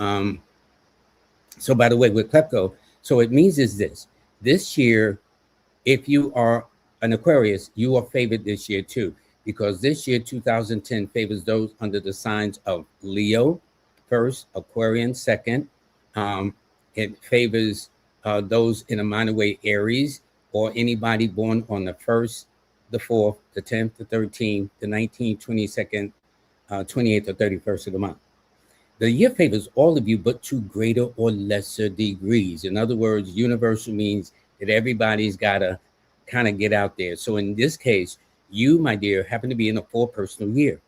so by the way, with Klepko, so it means is this year, if you are an Aquarius, you are favored this year too, because this year, 2010, favors those under the signs of Leo first, Aquarian second. It favors those in a minor way, Aries, or anybody born on the 1st, the 4th, the 10th, the 13th, the 19th, 22nd, 28th, or 31st of the month. The year favors all of you, but to greater or lesser degrees. In other words, universal means that everybody's got to kind of get out there. So in this case, you, my dear, happen to be in a 4 personal year.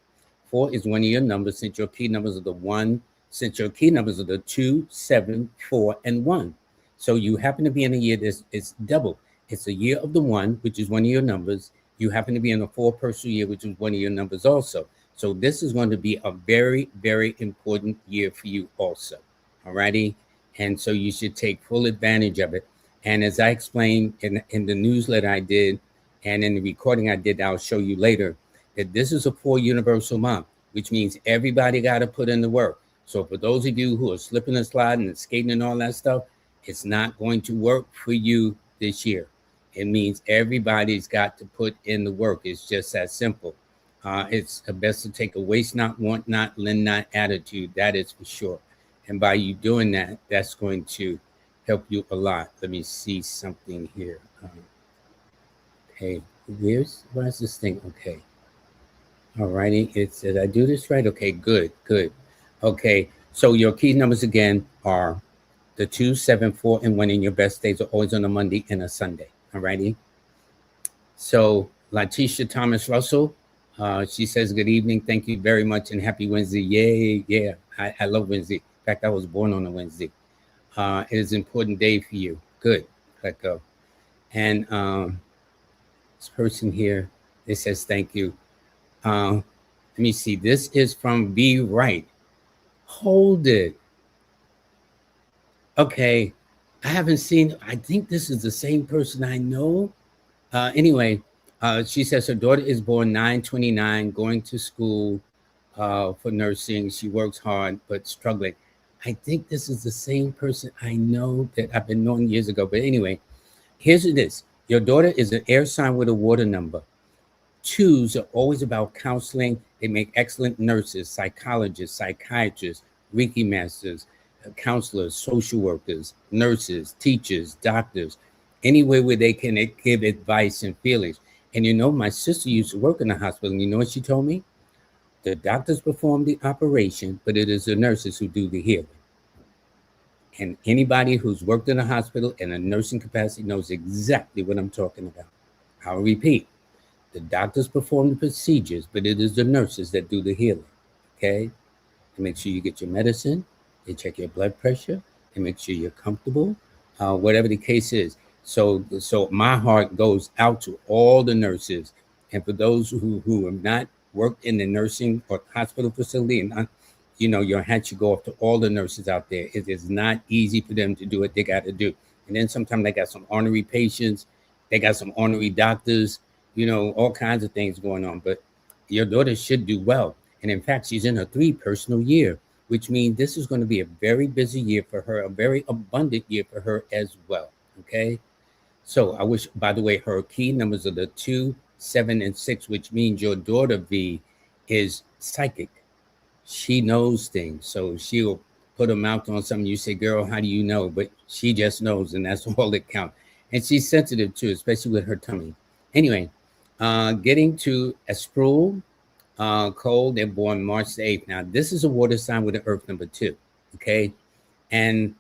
4 is one of your numbers, since your key numbers are the 1, since your key numbers are the 2, 7, 4, and 1. So you happen to be in a year that's it's double. It's a year of the 1, which is one of your numbers. You happen to be in a 4 personal year, which is one of your numbers also. So this is going to be a very, very important year for you also. All righty. And so you should take full advantage of it. And as I explained in the newsletter I did, and in the recording I did, I'll show you later, that this is a 4 universal month, which means everybody got to put in the work. So for those of you who are slipping and sliding and skating and all that stuff, it's not going to work for you this year. It means everybody's got to put in the work. It's just that simple. It's best to take a waste not, want not, lend not attitude. That is for sure. And by you doing that, that's going to help you a lot. Let me see something here. Okay, where's this thing? Okay. All righty. Did I do this right? Okay, good. Okay, so your key numbers again are the 2, 7, 4, and 1, and your best days are always on a Monday and a Sunday. All righty. So Latisha Thomas Russell, she says, good evening. Thank you very much and happy Wednesday. Yay. Yeah. I love Wednesday. In fact, I was born on a Wednesday. It is an important day for you. Good. Let go. And this person here, it says, thank you. Let me see. This is from B. Wright. Hold it. Okay. I haven't seen, I think this is the same person I know. Anyway, she says her daughter is born 9/29, going to school for nursing. She works hard, but struggling. I think this is the same person I know that I've been knowing years ago. But anyway, here's what it is. Your daughter is an air sign with a water number. 2s are always about counseling. They make excellent nurses, psychologists, psychiatrists, Reiki masters, counselors, social workers, nurses, teachers, doctors, anywhere where they can give advice and feelings. And you know, my sister used to work in the hospital, and you know what she told me? The doctors perform the operation, but it is the nurses who do the healing. And anybody who's worked in a hospital in a nursing capacity knows exactly what I'm talking about. I'll repeat. The doctors perform the procedures, but it is the nurses that do the healing. Okay? To make sure you get your medicine, they check your blood pressure, they make sure you're comfortable, whatever the case is. So my heart goes out to all the nurses, and for those who have not worked in the nursing or hospital facility, and you know, your hat should go off to all the nurses out there. It is not easy for them to do what they got to do. And then sometimes they got some ornery patients, they got some ornery doctors, you know, all kinds of things going on. But your daughter should do well. And in fact, she's in her 3 personal year, which means this is going to be a very busy year for her, a very abundant year for her as well. Okay. So I wish, by the way, her key numbers are the 2, 7, and 6, which means your daughter V is psychic. She knows things. So she'll put her mouth on something. You say, girl, how do you know? But she just knows, and that's all that counts. And she's sensitive too, especially with her tummy. Anyway, getting to Esprul, Cole, they're born March the 8th. Now, this is a water sign with an earth number 2, okay? And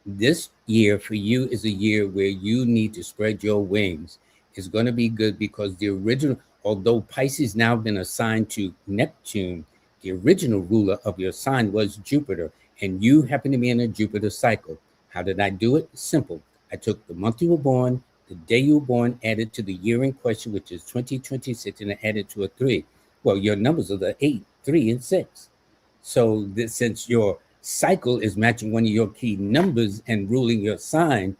this year for you is a year where you need to spread your wings. It's going to be good because the original, although Pisces now been assigned to Neptune, the original ruler of your sign was Jupiter, and you happen to be in a Jupiter cycle. How did I do it? Simple. I took the month you were born, the day you were born, added to the year in question, which is 2026, and I added to a 3. Well, your numbers are the 8, 3, and 6. So this, since your cycle is matching one of your key numbers and ruling your sign,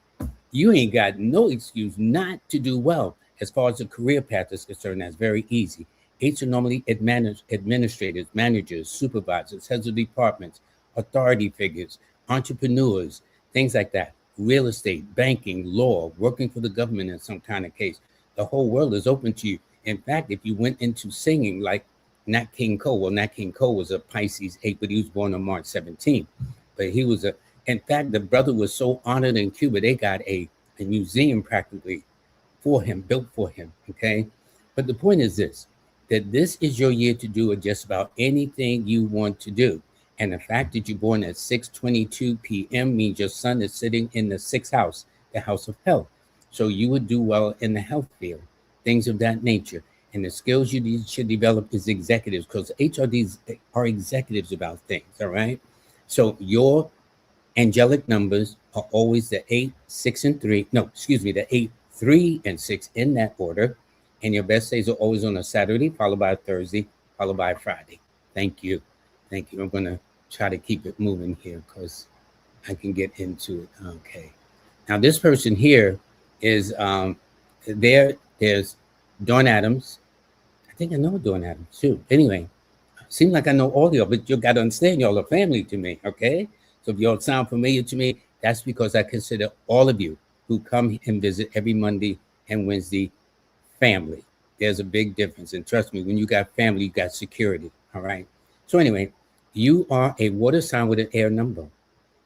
you ain't got no excuse not to do well. As far as the career path is concerned, that's very easy. Eights are normally administrators, managers, supervisors, heads of departments, authority figures, entrepreneurs, things like that. Real estate, banking, law, working for the government in some kind of case. The whole world is open to you. In fact, if you went into singing like Nat King Cole, well, Nat King Cole was a Pisces 8, but he was born on March 17th. But he was in fact, the brother was so honored in Cuba, they got a museum practically for him, built for him. Okay. But the point is this, that this is your year to do just about anything you want to do. And the fact that you're born at 6:22 p.m. means your sun is sitting in the sixth house, the house of health. So you would do well in the health field, things of that nature. And the skills you should develop is executives, because HRDs are executives about things. All right. So your angelic numbers are always the 8, 6, and 3. No, excuse me, the 8, 3, and 6 in that order. And your best days are always on a Saturday, followed by a Thursday, followed by a Friday. Thank you. Thank you. I'm going to try to keep it moving here because I can get into it. Okay. Now, this person here is there's Dawn Adams. I think I know Dawn Adams too. Anyway, seems like I know all y'all, but you got to understand y'all are family to me, okay? So if y'all sound familiar to me, that's because I consider all of you who come and visit every Monday and Wednesday family. There's a big difference. And trust me, when you got family, you got security, all right? So anyway, you are a water sign with an air number.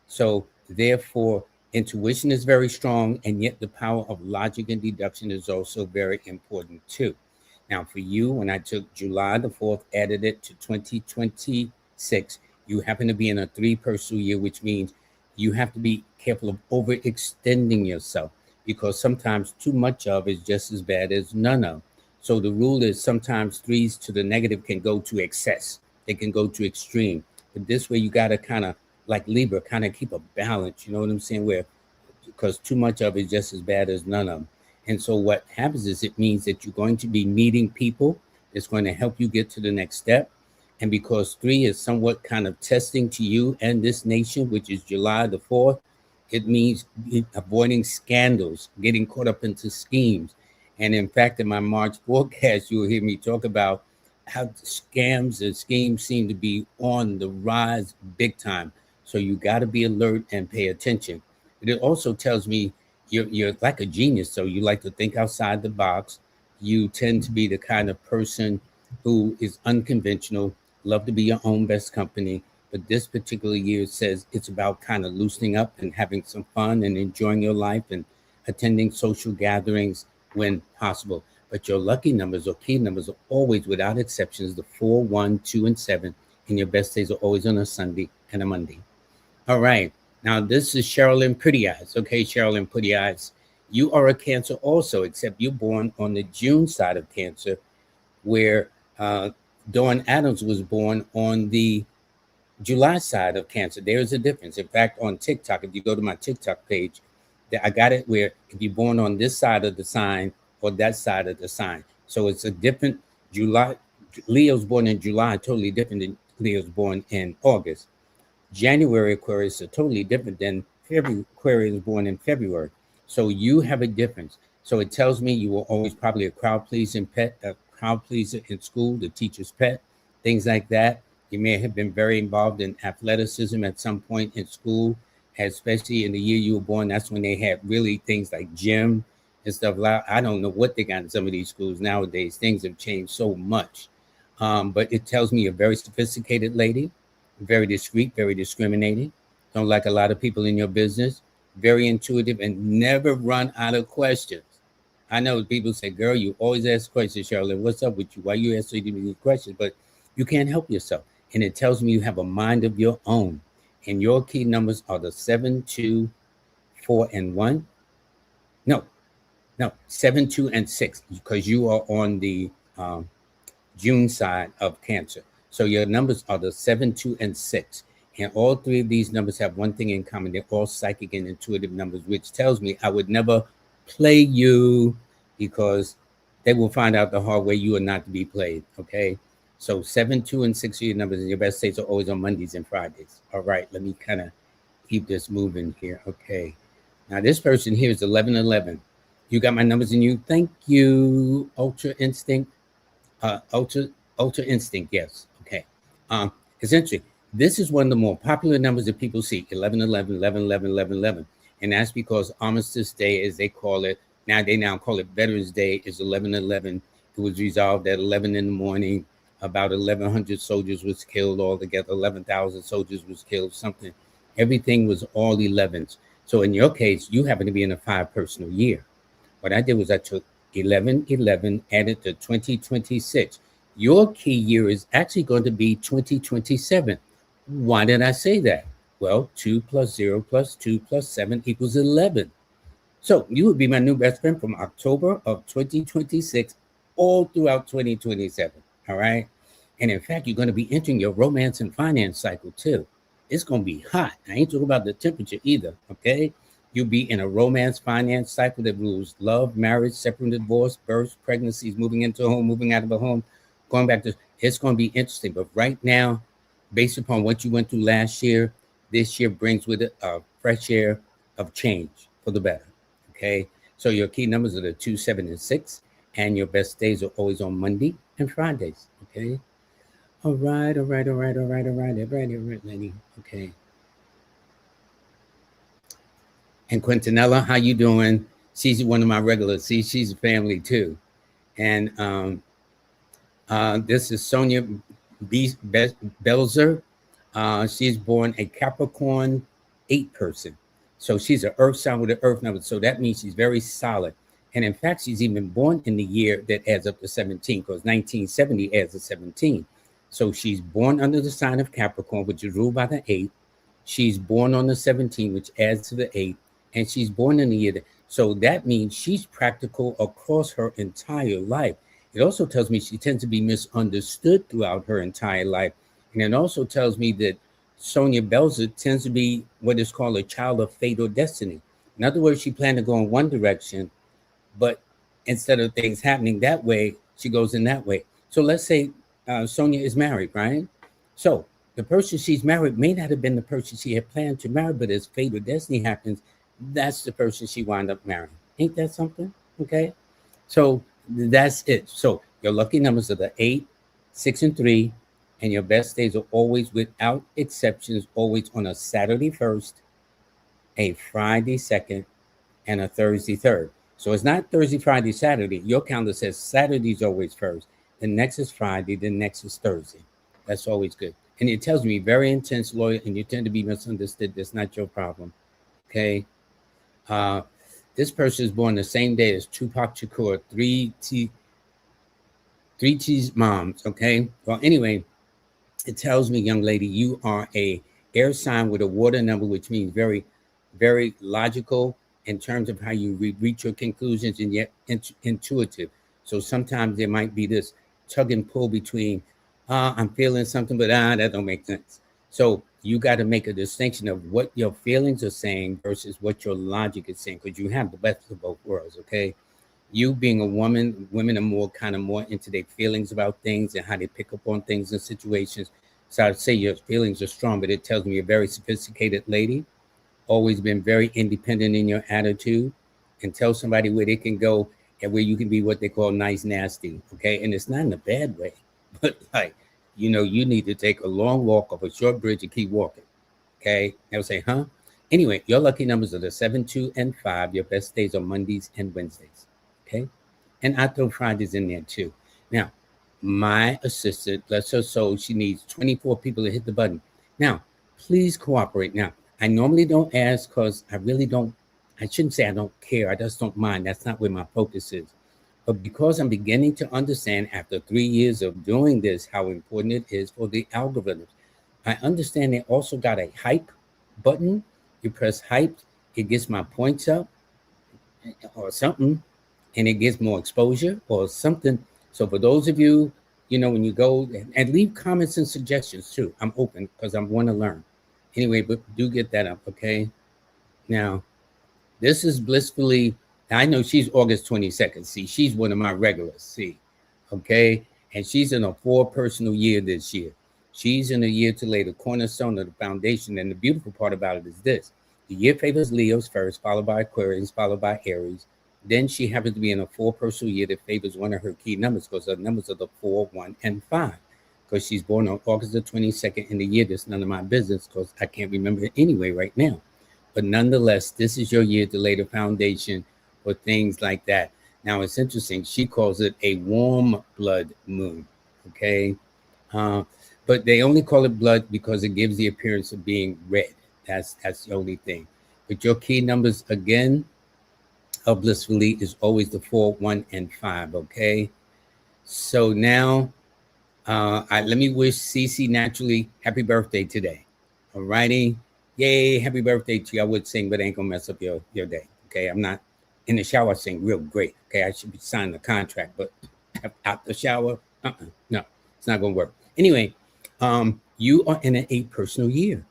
So therefore, intuition is very strong, and yet the power of logic and deduction is also very important too. Now, for you, when I took July the 4th, added it to 2026, you happen to be in a 3 personal year, which means you have to be careful of overextending yourself, because sometimes too much of is just as bad as none of. So the rule is sometimes 3s to the negative can go to excess. They can go to extreme. But this way you got to kind of, like Libra, kind of keep a balance. You know what I'm saying? Where, because too much of it is just as bad as none of them. And so what happens is it means that you're going to be meeting people that's going to help you get to the next step. And because 3 is somewhat kind of testing to you and this nation, which is July the 4th, it means avoiding scandals, getting caught up into schemes. And in fact, in my March forecast, you'll hear me talk about how scams and schemes seem to be on the rise big time. So you got to be alert and pay attention. But it also tells me you're like a genius. So you like to think outside the box. You tend to be the kind of person who is unconventional, love to be your own best company. But this particular year says it's about kind of loosening up and having some fun and enjoying your life and attending social gatherings when possible. But your lucky numbers or key numbers are always, without exceptions, the 4, 1, 2, and 7. And your best days are always on a Sunday and a Monday. All right. Now, this is Sherilyn Pretty Eyes. Okay, Sherilyn Pretty Eyes. You are a Cancer also, except you're born on the June side of Cancer, where Dawn Adams was born on the July side of Cancer. There's a difference. In fact, on TikTok, if you go to my TikTok page, I got it where if you're born on this side of the sign or that side of the sign. So it's a different July. Leo's born in July, totally different than Leo's born in August. January Aquarius are totally different than February Aquarius born in February. So you have a difference. So it tells me you were always probably a crowd pleasing pet, a crowd pleaser in school, the teacher's pet, things like that. You may have been very involved in athleticism at some point in school, especially in the year you were born. That's when they had really things like gym and stuff. I don't know what they got in some of these schools nowadays. Things have changed so much. But it tells me you're a very sophisticated lady, very discreet, very discriminating. Don't like a lot of people in your business, very intuitive, and never run out of questions. I know people say, girl, you always ask questions, Sherilyn. What's up with you? Why you ask so many questions? But you can't help yourself. And it tells me you have a mind of your own. And your key numbers are the 7, 2, 4, and 1. No, 7, 2, and 6, because you are on the June side of Cancer. So your numbers are the 7, 2, and 6. And all three of these numbers have one thing in common. They're all psychic and intuitive numbers, which tells me I would never play you, because they will find out the hard way you are not to be played, okay? So 7, 2, and 6 are your numbers, and your best days are always on Mondays and Fridays. All right, let me kind of keep this moving here. Okay. Now this person here is 1111. You got my numbers in you. Thank you. Ultra Instinct. Ultra Instinct, yes. Okay. It's interesting. This is one of the more popular numbers that people see, 1111, 1111, 1111. And that's because Armistice Day, as they call it, they now call it Veterans Day, is 1111. It was resolved at 11 in the morning. About 1,100 soldiers was killed altogether. 11,000 soldiers was killed, something. Everything was all 11s. So in your case, you happen to be in a 5 personal year. What I did was I took 1111, added to 2026. Your key year is actually going to be 2027. Why did I say that? Well, 2 plus 0 plus 2 plus 7 equals 11. So you would be my new best friend from October of 2026 all throughout 2027. All right. And in fact, you're going to be entering your romance and finance cycle too. It's going to be hot. I ain't talking about the temperature either. Okay. You'll be in a romance finance cycle that rules love, marriage, separate, divorce, births, pregnancies, moving into a home, moving out of a home, going back to, it's going to be interesting. But right now, based upon what you went through last year, this year brings with it a fresh air of change for the better. Okay. So your key numbers are the 2, 7, and 6. And your best days are always on Monday and Fridays. Okay. All right. Lady. Okay. And Quintanella, how you doing? She's one of my regulars. See, she's a family too. And this is Sonia Belzer. She's born a Capricorn 8 person. So she's an earth sign with an earth number. So that means she's very solid. And in fact, she's even born in the year that adds up to 17, because 1970 adds to 17. So she's born under the sign of Capricorn, which is ruled by the 8. She's born on the 17, which adds to the 8. And she's born in the year. So that means she's practical across her entire life. It also tells me she tends to be misunderstood throughout her entire life. And it also tells me that Sonia Belzer tends to be what is called a child of fate or destiny. In other words, she planned to go in one direction, but instead of things happening that way, she goes in that way. So let's say Sonia is married, right? So the person she's married may not have been the person she had planned to marry, but as fate or destiny happens, that's the person she wound up marrying. Ain't that something? Okay. So that's it. So your lucky numbers are the 8, 6, and 3. And your best days are always, without exceptions, always on a Saturday 1st, a Friday 2nd, and a Thursday 3rd. So it's not Thursday, Friday, Saturday. Your calendar says Saturday's always first. The next is Friday. The next is Thursday. That's always good. And it tells me very intense, loyal, and you tend to be misunderstood. That's not your problem. Okay. This person is born the same day as Tupac Shakur, 3T's moms. Okay. Well, anyway, it tells me, young lady, you are a air sign with a water number, which means very, very logical in terms of how you reach your conclusions, and yet intuitive. So sometimes there might be this tug and pull between, I'm feeling something, but that don't make sense. So you got to make a distinction of what your feelings are saying versus what your logic is saying, because you have the best of both worlds. Okay. You being a woman, women are more into their feelings about things and how they pick up on things and situations. So I'd say your feelings are strong, but it tells me you're a very sophisticated lady, always been very independent in your attitude, and tell somebody where they can go and where you can be what they call nice, nasty. Okay. And it's not in a bad way, but like, you need to take a long walk off a short bridge and keep walking. Okay. They'll say, huh? Anyway, your lucky numbers are the 7, 2, and 5. Your best days are Mondays and Wednesdays. Okay. And I throw Fridays in there too. Now, my assistant, bless her soul, she needs 24 people to hit the button. Now, please cooperate. Now, I normally don't ask because I shouldn't say I don't care. I just don't mind. That's not where my focus is. But because I'm beginning to understand after 3 years of doing this, how important it is for the algorithms. I understand they also got a hype button. You press hype, it gets my points up or something, and it gets more exposure or something. So for those of you, when you go and leave comments and suggestions too, I'm open because I want to learn. Anyway, but do get that up, okay? Now, this is blissfully, I know she's August 22nd. See, she's one of my regulars, see, okay? And she's in a 4 personal year this year. She's in a year to lay the cornerstone of the foundation. And the beautiful part about it is this. The year favors Leos first, followed by Aquarius, followed by Aries. Then she happens to be in a 4 personal year that favors one of her key numbers because the numbers are the 4, 1, and 5. Because she's born on August the 22nd in the year that's none of my business because I can't remember it anyway right now. But nonetheless, this is your year to lay the foundation for things like that. Now, it's interesting. She calls it a warm blood moon, okay? But they only call it blood because it gives the appearance of being red. That's the only thing. But your key numbers, again, of blissfully is always the 4, 1, and 5, okay? So now, let me wish Cece naturally happy birthday today. All righty. Yay, happy birthday to you. I would sing, but I ain't gonna mess up your day. Okay. I'm not in the shower, I sing real great. Okay. I should be signing the contract, but out the shower, no, it's not gonna work. Anyway, you are in an 8 personal year.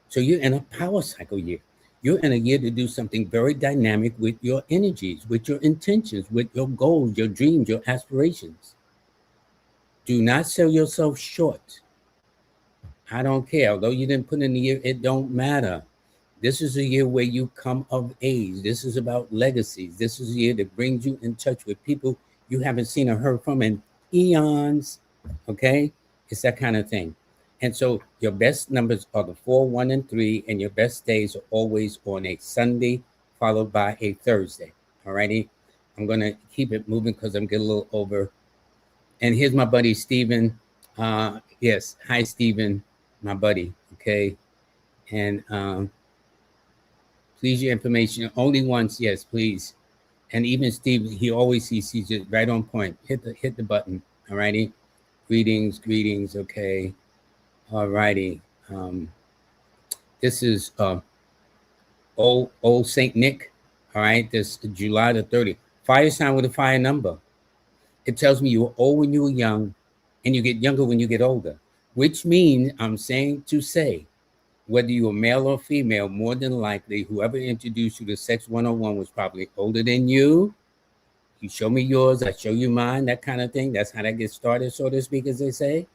So you're in a power cycle year. You're in a year to do something very dynamic with your energies, with your intentions, with your goals, your dreams, your aspirations. Do not sell yourself short. I don't care. Although you didn't put in the year, it don't matter. This is a year where you come of age. This is about legacies. This is a year that brings you in touch with people you haven't seen or heard from in eons. Okay? It's that kind of thing. And so your best numbers are the 4, 1, and 3, and your best days are always on a Sunday followed by a Thursday. All righty? I'm going to keep it moving because I'm getting a little over. And here's my buddy, Stephen. Yes. Hi, Stephen, my buddy. Okay. And please, your information only once. Yes, please. And even Steve, he always sees it right on point. Hit the button. All righty. Greetings. Okay. All righty. This is old Saint Nick. All right. This July the 30th. Fire sign with a fire number. It tells me you were old when you were young and you get younger when you get older, which means I'm saying to say, whether you were male or female, more than likely, whoever introduced you to Sex 101 was probably older than you. You show me yours, I show you mine, that kind of thing. That's how that gets started, so to speak, as they say.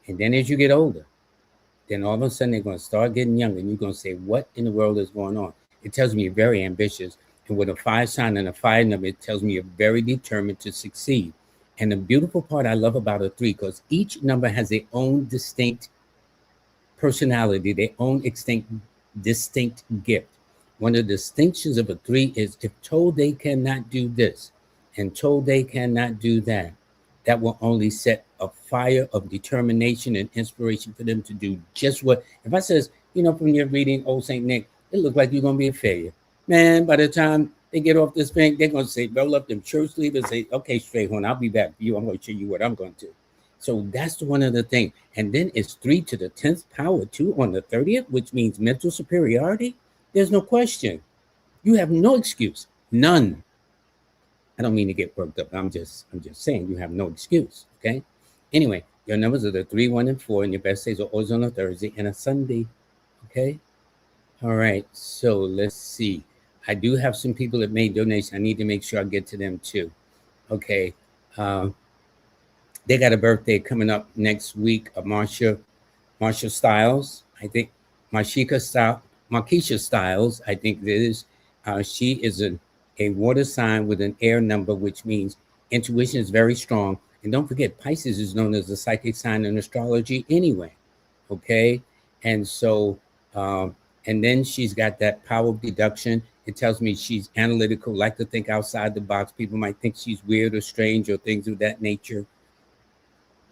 And then as you get older, then all of a sudden they're going to start getting younger and you're going to say, what in the world is going on? It tells me you're very ambitious. And with a fire sign and a fire number, it tells me you're very determined to succeed. And the beautiful part I love about a 3, because each number has their own distinct personality, their own distinct gift. One of the distinctions of a 3 is if told they cannot do this and told they cannot do that, that will only set a fire of determination and inspiration for them to do just what. If I says, from your reading, Old St. Nick, it looks like you're going to be a failure. Man, by the time they get off this thing, they're going to say, roll up them church sleeves and say, okay, Strayhorn, I'll be back for you. I'm going to show you what I'm going to do. So that's one of the things. And then it's 3 to the 10th power 2 on the 30th, which means mental superiority. There's no question. You have no excuse. None. I don't mean to get worked up. I'm just saying you have no excuse. Okay. Anyway, your numbers are the 3, 1, and 4, and your best days are always on a Thursday and a Sunday. Okay. All right. So let's see. I do have some people that made donations. I need to make sure I get to them too. Okay. They got a birthday coming up next week of Marcia Styles. I think Markeisha Styles, I think it is. She is a water sign with an air number, which means intuition is very strong. And don't forget, Pisces is known as the psychic sign in astrology anyway. Okay. And so, and then she's got that power of deduction. It tells me she's analytical, like to think outside the box. People might think she's weird or strange or things of that nature.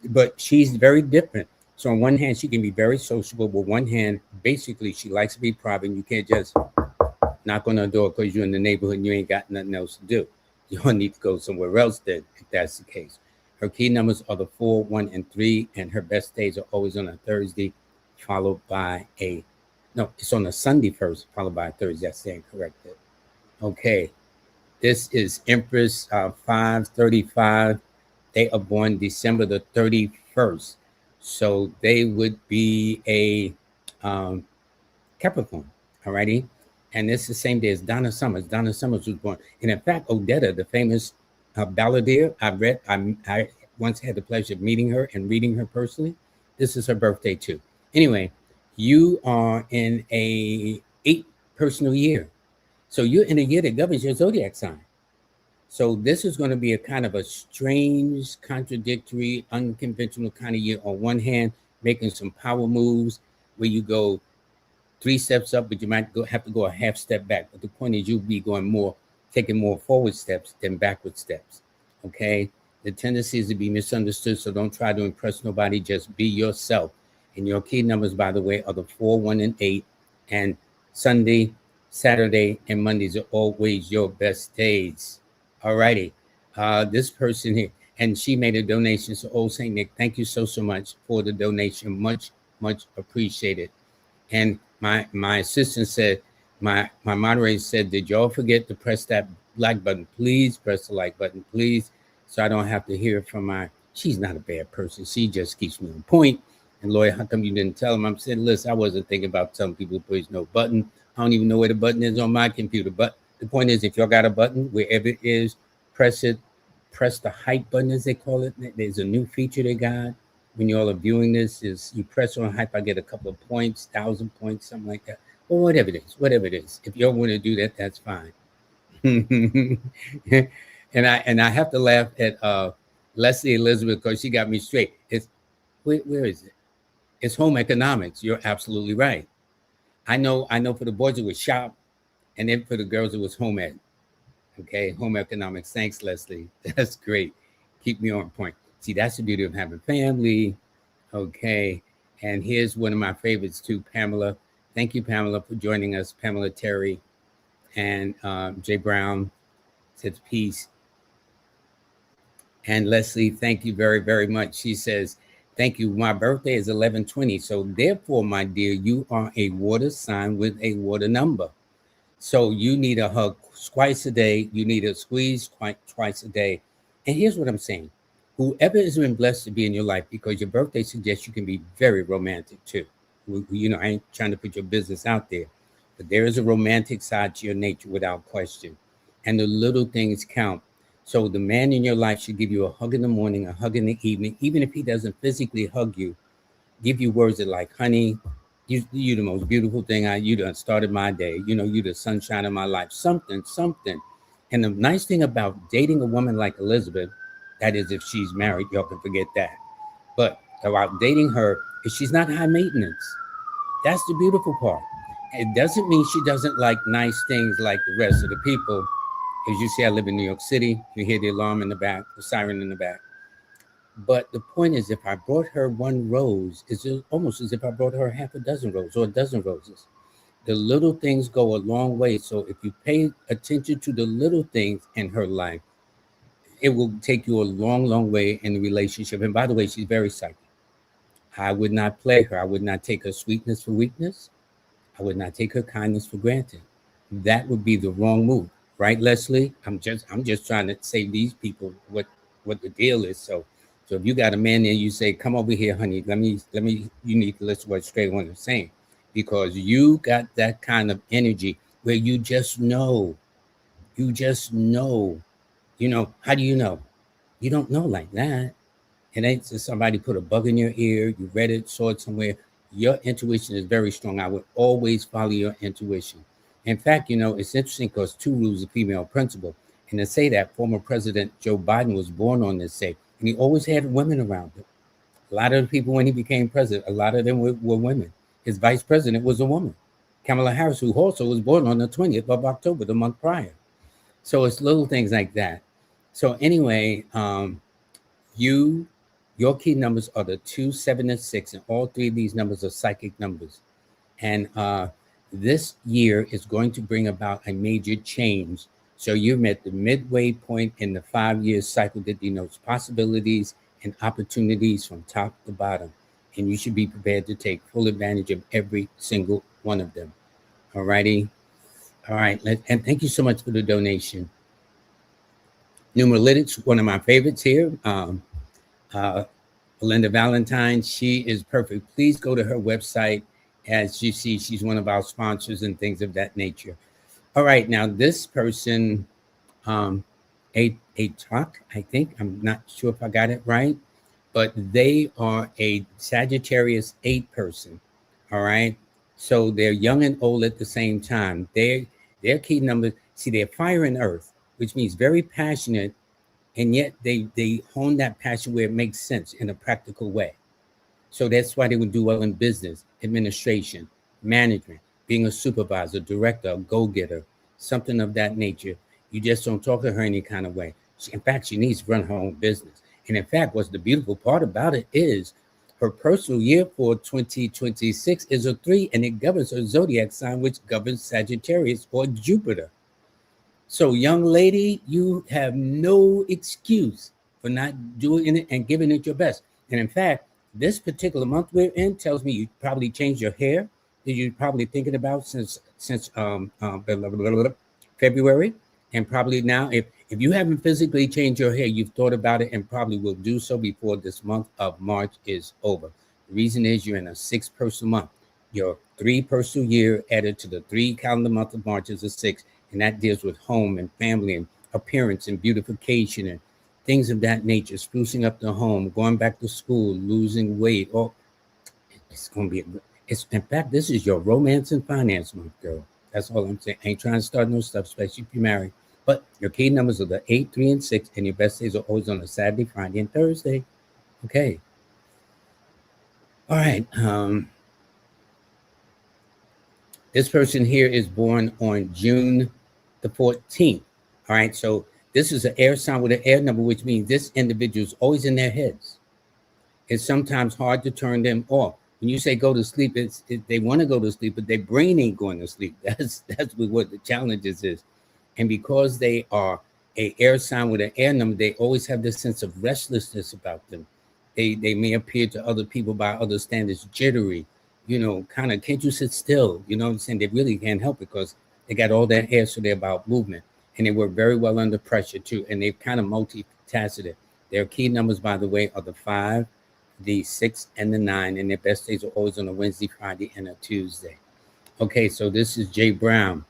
But she's very different. So on one hand, she can be very sociable. But one hand, basically, she likes to be private. You can't just knock on her door because you're in the neighborhood and you ain't got nothing else to do. You'll need to go somewhere else then, if that's the case. Her key numbers are the 4, 1, and 3, and her best days are always on a Thursday, followed by it's on a Sunday first, followed by a Thursday. That's saying corrected. Okay. This is Empress 535. They are born December the 31st. So they would be a Capricorn. Alrighty. And this is the same day as Donna Summers. Donna Summers was born. And in fact, Odetta, the famous balladeer, I once had the pleasure of meeting her and reading her personally. This is her birthday too. Anyway, you are in a 8 personal year. So you're in a year that governs your zodiac sign. So this is going to be a kind of a strange, contradictory, unconventional kind of year. On one hand, making some power moves where you go 3 steps up, but you might have to go a half step back. But the point is, you'll be taking more forward steps than backward steps. Okay. The tendency is to be misunderstood. So don't try to impress nobody. Just be yourself. And your key numbers, by the way, are the 4, 1, and 8. And Sunday, Saturday, and Mondays are always your best days. All righty. This person here, and she made a donation. So, Old Saint Nick, thank you so much for the donation. Much, much appreciated. And my assistant said, my moderator said, did y'all forget to press that like button? Please press the like button, please. So I don't have to hear from she's not a bad person. She just keeps me on point. And Lloyd, how come you didn't tell him? I'm saying, listen, I wasn't thinking about telling people to push no button. I don't even know where the button is on my computer. But the point is, if y'all got a button, wherever it is, press it. Press the hype button, as they call it. There's a new feature they got. When you all are viewing this, is you press on hype, I get a couple of points, 1,000 points, something like that. Or whatever it is. If you all want to do that, that's fine. and I have to laugh at Leslie Elizabeth because she got me straight. It's where is it? It's home economics. You're absolutely right. I know for the boys it was shop, and then for the girls it was home ed. Okay, home economics. Thanks, Leslie. That's great. Keep me on point. See, that's the beauty of having family. Okay, and here's one of my favorites too, Pamela. Thank you, Pamela, for joining us. Pamela Terry and Jay Brown says peace. And Leslie, thank you very, very much. She says, thank you. My birthday is 11/20. So therefore, my dear, you are a water sign with a water number. So you need a hug twice a day. You need a squeeze twice a day. And here's what I'm saying. Whoever has been blessed to be in your life, because your birthday suggests you can be very romantic too. You know, I ain't trying to put your business out there, but there is a romantic side to your nature without question. And the little things count. So the man in your life should give you a hug in the morning, a hug in the evening, even if he doesn't physically hug you, give you words that like, honey, you the most beautiful thing. You done started my day. You know, you the sunshine of my life. Something. And the nice thing about dating a woman like Elizabeth, that is if she's married, y'all can forget that. But about dating her, is she's not high maintenance. That's the beautiful part. It doesn't mean she doesn't like nice things like the rest of the people. As you see, I live in New York City. You hear the alarm in the back, the siren in the back. But the point is, if I brought her one rose, it's almost as if I brought her half a dozen roses or a dozen roses. The little things go a long way. So if you pay attention to the little things in her life, it will take you a long, long way in the relationship. And by the way, she's very psychic. I would not play her. I would not take her sweetness for weakness. I would not take her kindness for granted. That would be the wrong move, right, Leslie? I'm just trying to say these people what the deal is. So if you got a man there, you say, "Come over here, honey. Let me. You need to listen to what Strayhorn is saying, because you got that kind of energy where you just know. You just know. You know, how do you know? You don't know like that. It ain't just somebody put a bug in your ear. You read it, saw it somewhere. Your intuition is very strong. I would always follow your intuition. In fact, you know, it's interesting because 2 rules of female principle. And to say that, former President Joe Biden was born on this day, and he always had women around him. A lot of the people when he became president, a lot of them were women. His vice president was a woman, Kamala Harris, who also was born on the 20th of October, the month prior. So it's little things like that. So anyway, your key numbers are the 2, 7, and 6, and all 3 of these numbers are psychic numbers. And this year is going to bring about a major change. So you're at the midway point in the 5-year cycle that denotes possibilities and opportunities from top to bottom. And you should be prepared to take full advantage of every single one of them. All righty. All right. And thank you so much for the donation. Numeralytics, one of my favorites here. Belinda Valentine, she is perfect. Please go to her website As you see, she's one of our sponsors and things of that nature. All right, now this person, a talk, I think. I'm not sure if I got it right, but they are a Sagittarius 8 person. All right. So they're young and old at the same time. Their key numbers, see, they're fire and earth, which means very passionate, and yet they hone that passion where it makes sense in a practical way. So that's why they would do well in business, administration, management, being a supervisor, director, a go-getter, something of that nature. You just don't talk to her any kind of way. In fact, she needs to run her own business. And in fact, what's the beautiful part about it is her personal year for 2026 is a 3, and it governs her zodiac sign, which governs Sagittarius or Jupiter. So, young lady, you have no excuse for not doing it and giving it your best. And in fact, this particular month we're in tells me you probably changed your hair that you're probably thinking about since February, and probably now, if you haven't physically changed your hair, you've thought about it and probably will do so before this month of March is over. The reason is you're in a 6-person month. Your 3-person year added to the 3 calendar month of March is a 6, and that deals with home and family and appearance and beautification and things of that nature, sprucing up the home, going back to school, losing weight. Oh, it's going to be in fact, this is your romance and finance month, girl. That's all I'm saying. I ain't trying to start no stuff, especially if you're married. But your key numbers are the 8, 3, and 6, and your best days are always on a Saturday, Friday, and Thursday. Okay. All right. This person here is born on June the 14th. All right. So this is an air sign with an air number, which means this individual is always in their heads. It's sometimes hard to turn them off. When you say go to sleep, they want to go to sleep, but their brain ain't going to sleep. That's what the challenges is. And because they are a air sign with an air number, they always have this sense of restlessness about them. They may appear to other people by other standards jittery, kind of, can't you sit still? You know what I'm saying? They really can't help it because they got all that air, so they're about movement. And they work very well under pressure too. And they're kind of multifaceted. Their key numbers, by the way, are the 5, the 6, and the 9. And their best days are always on a Wednesday, Friday, and a Tuesday. Okay, so this is Jay Brown.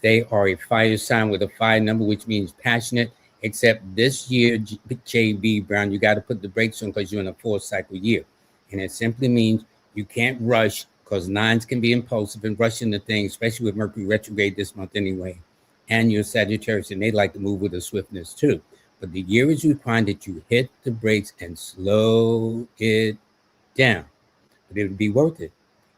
They are a fire sign with a 5 number, which means passionate. Except this year, JB Brown, you got to put the brakes on because you're in a 4-cycle year. And it simply means you can't rush because 9s can be impulsive and rush into things, especially with Mercury retrograde this month anyway. And you're Sagittarius, and they like to move with a swiftness too. But the year is required that you hit the brakes and slow it down. But it would be worth it.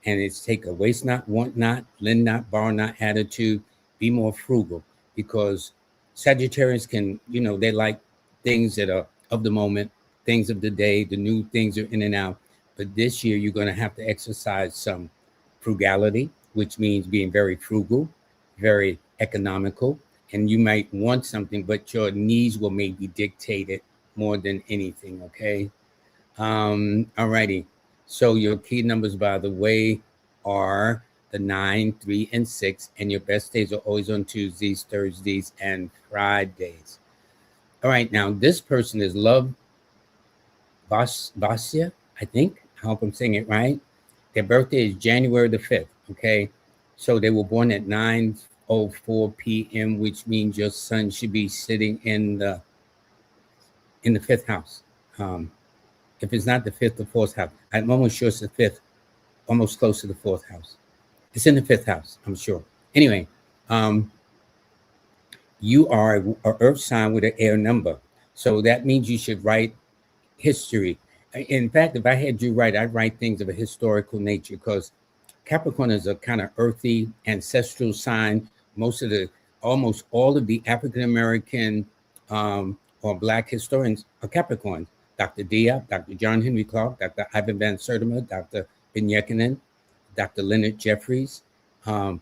And it's take a waste not, want not, lend not, borrow not attitude. Be more frugal because Sagittarius can, they like things that are of the moment, things of the day, the new things are in and out. But this year, you're going to have to exercise some frugality, which means being very frugal, very economical. And you might want something, but your needs will maybe dictate it more than anything, okay? All righty. So your key numbers, by the way, are the 9, 3, and 6, and your best days are always on Tuesdays, Thursdays, and Fridays. All right, now this person is Love Vasya, I think. I hope I'm saying it right. Their birthday is January the 5th, okay? So they were born at 9:04 p.m., which means your sun should be sitting in the 5th house. If it's not the 5th or 4th house, I'm almost sure it's the 5th, almost close to the 4th house. It's in the 5th house, I'm sure. Anyway, you are an earth sign with an air number. So that means you should write history. In fact, if I had you write, I'd write things of a historical nature because Capricorn is a kind of earthy ancestral sign. Almost all of the African-American or Black historians are Capricorns. Dr. Diop, Dr. John Henry Clark, Dr. Ivan Van Sertima, Dr. Ben Yekinen, Dr. Leonard Jeffries, all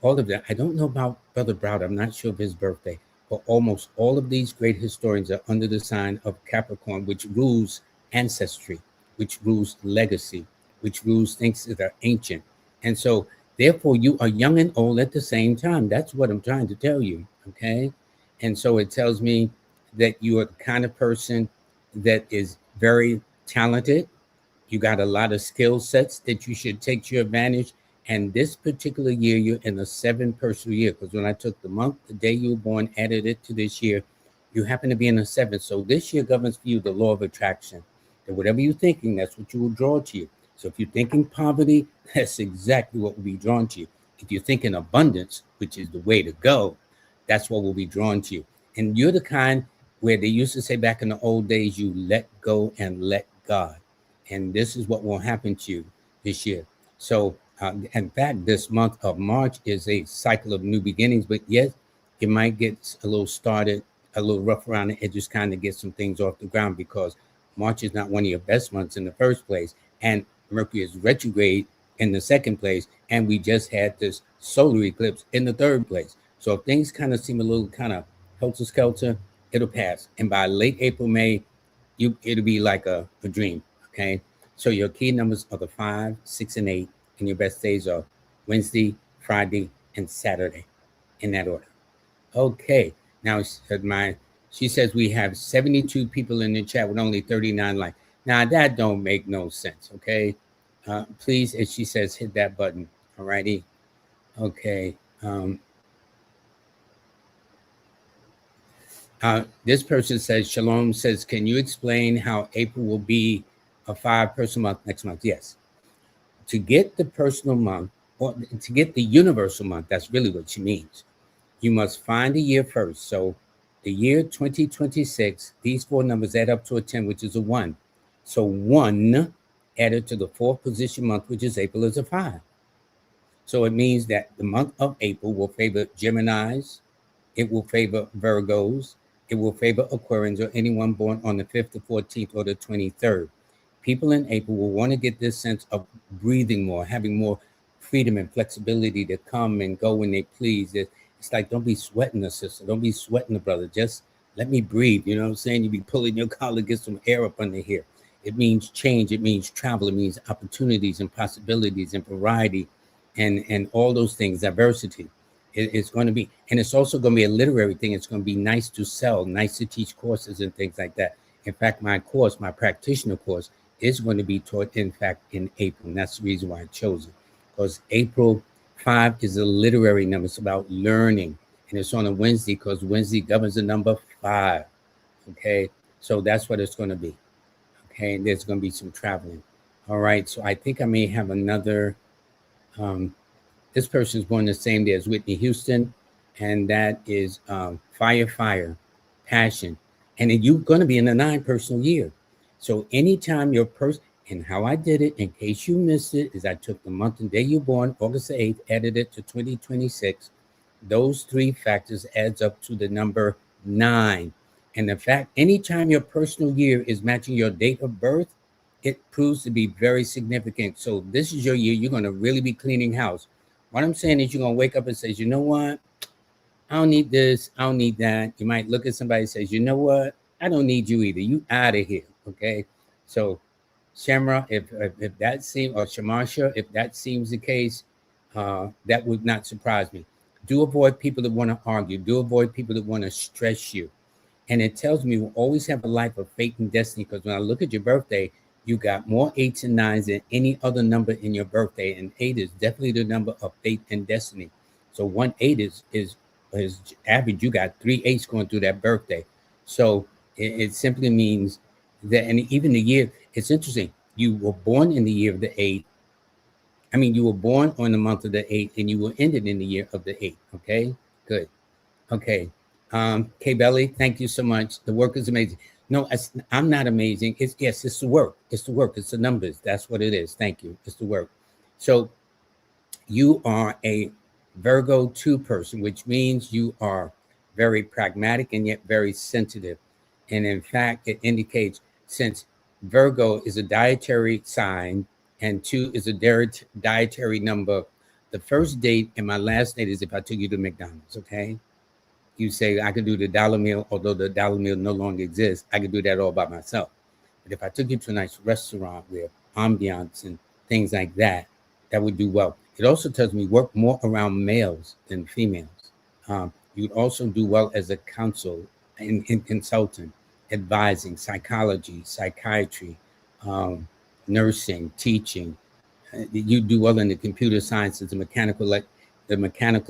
of that. I don't know about Brother Browder. I'm not sure of his birthday, but almost all of these great historians are under the sign of Capricorn, which rules ancestry, which rules legacy, which rules things that are ancient. And so, therefore, you are young and old at the same time. That's what I'm trying to tell you, okay? And so it tells me that you are the kind of person that is very talented. You got a lot of skill sets that you should take to your advantage. And this particular year, you're in a 7 personal year. Because when I took the month, the day you were born, added it to this year, you happen to be in a 7. So this year governs for you the law of attraction. That whatever you're thinking, that's what you will draw to you. So if you're thinking poverty, that's exactly what will be drawn to you. If you're thinking abundance, which is the way to go, that's what will be drawn to you. And you're the kind where they used to say back in the old days, you let go and let God. And this is what will happen to you this year. So, in fact, this month of March is a cycle of new beginnings. But yes, it might get a little started, a little rough around the edges, kind of get some things off the ground because March is not one of your best months in the first place. And Mercury is retrograde in the second place. And we just had this solar eclipse in the third place. So if things kind of seem a little kind of helter-skelter, it'll pass. And by late April, May, it'll be like a dream. Okay. So your key numbers are the 5, 6, and 8. And your best days are Wednesday, Friday, and Saturday in that order. Okay. Now she says we have 72 people in the chat with only 39 likes. Now that don't make no sense. Okay. Please, as she says, hit that button. All righty. Okay. This person says, Shalom says, can you explain how April will be a 5 personal month next month? Yes. To get the personal month, or to get the universal month, that's really what she means. You must find a year first. So the year 2026, these 4 numbers add up to a 10, which is a 1. So 1 added to the 4th position month, which is April, is a 5. So it means that the month of April will favor Geminis, it will favor Virgos, it will favor Aquarians, or anyone born on the 5th, the 14th, or the 23rd. People in April will want to get this sense of breathing more, having more freedom and flexibility to come and go when they please. It's like, don't be sweating the sister, don't be sweating the brother. Just let me breathe. You know what I'm saying? You be pulling your collar, get some air up under here. It means change. It means travel. It means opportunities and possibilities and variety and all those things, diversity. It's going to be, and it's also going to be a literary thing. It's going to be nice to sell, nice to teach courses and things like that. In fact, my course, my practitioner course, is going to be taught, in fact, in April. And that's the reason why I chose it. Because April 5 is a literary number. It's about learning. And it's on a Wednesday because Wednesday governs the number 5. Okay. So that's what it's going to be. Okay. And there's going to be some traveling. All right. So I think I may have another. This person is born the same day as Whitney Houston. And that is fire, passion. And then you're going to be in a 9 personal year. So anytime your person, and how I did it, in case you missed it, is I took the month and day you're born, August the 8th, added it to 2026. Those 3 factors adds up to the number 9. And in fact, anytime your personal year is matching your date of birth, it proves to be very significant. So this is your year. You're going to really be cleaning house. What I'm saying is you're going to wake up and say, you know what? I don't need this. I don't need that. You might look at somebody and say, you know what? I don't need you either. You out of here. Okay. So Shamra, if that seems, or Shamarsha, if that seems the case, that would not surprise me. Do avoid people that want to argue. Do avoid people that want to stress you. And it tells me we'll always have a life of fate and destiny, because when I look at your birthday, you got more 8s and 9s than any other number in your birthday. And 8 is definitely the number of fate and destiny. So 1 8 is average. You got 3 8s going through that birthday. So it simply means that, and even the year, it's interesting. You were born in the year of the 8. I mean, you were born on the month of the 8, and you will end it in the year of the 8. Okay, good. Okay. K Belly, thank you so much. The work is amazing. No, I'm not amazing. It's the work. It's the work. It's the numbers. That's what it is. Thank you. It's the work. So you are a Virgo 2 person, which means you are very pragmatic and yet very sensitive. And in fact, it indicates, since Virgo is a dietary sign and 2 is a dietary number, the first date and my last date is if I took you to McDonald's, okay? You say, I could do the dollar meal, although the dollar meal no longer exists. I could do that all by myself. But if I took you to a nice restaurant with ambiance and things like that, that would do well. It also tells me work more around males than females. You'd also do well as a counsel in consultant, advising, psychology, psychiatry, nursing, teaching. You do well in the computer sciences, the mechanical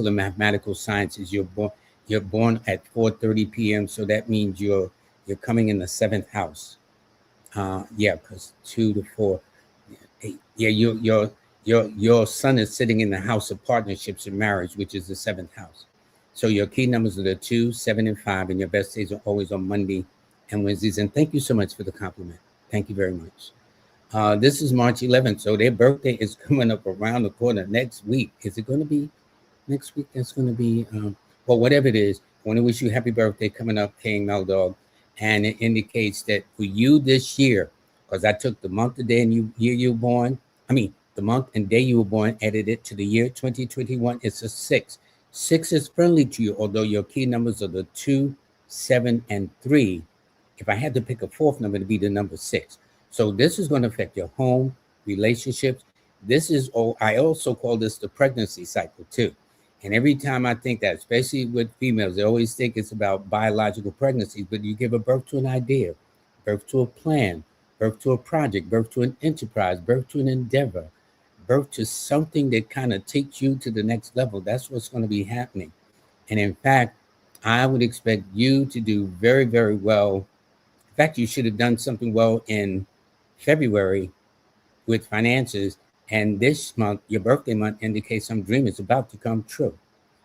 and mathematical sciences. You're born at 4:30 p.m. So that means you're coming in the seventh house. Yeah, because 2 to 4. Yeah, your son is sitting in the house of partnerships and marriage, which is the seventh house. So your key numbers are the 2, 7, and 5, and your best days are always on Monday and Wednesdays. And thank you so much for the compliment. Thank you very much. This is March 11th, so their birthday is coming up around the corner next week. Is it going to be next week? That's going to be, well, whatever it is. I want to wish you happy birthday coming up, King Mel Dog. And it indicates that for you this year, because I took the month, the day, and year you were born. I mean, the month and day you were born, added it to the year 2021. It's a 6. 6 is friendly to you, although your key numbers are the 2, 7, and 3. If I had to pick a fourth number, to be the number 6. So this is going to affect your home, relationships. This is, I also call this the pregnancy cycle too. And every time I think that, especially with females, they always think it's about biological pregnancies, but you give a birth to an idea, birth to a plan, birth to a project, birth to an enterprise, birth to an endeavor, birth to something that kind of takes you to the next level. That's what's going to be happening. And in fact, I would expect you to do very, very well. In fact, you should have done something well in February with finances. And this month, your birthday month, indicates some dream is about to come true.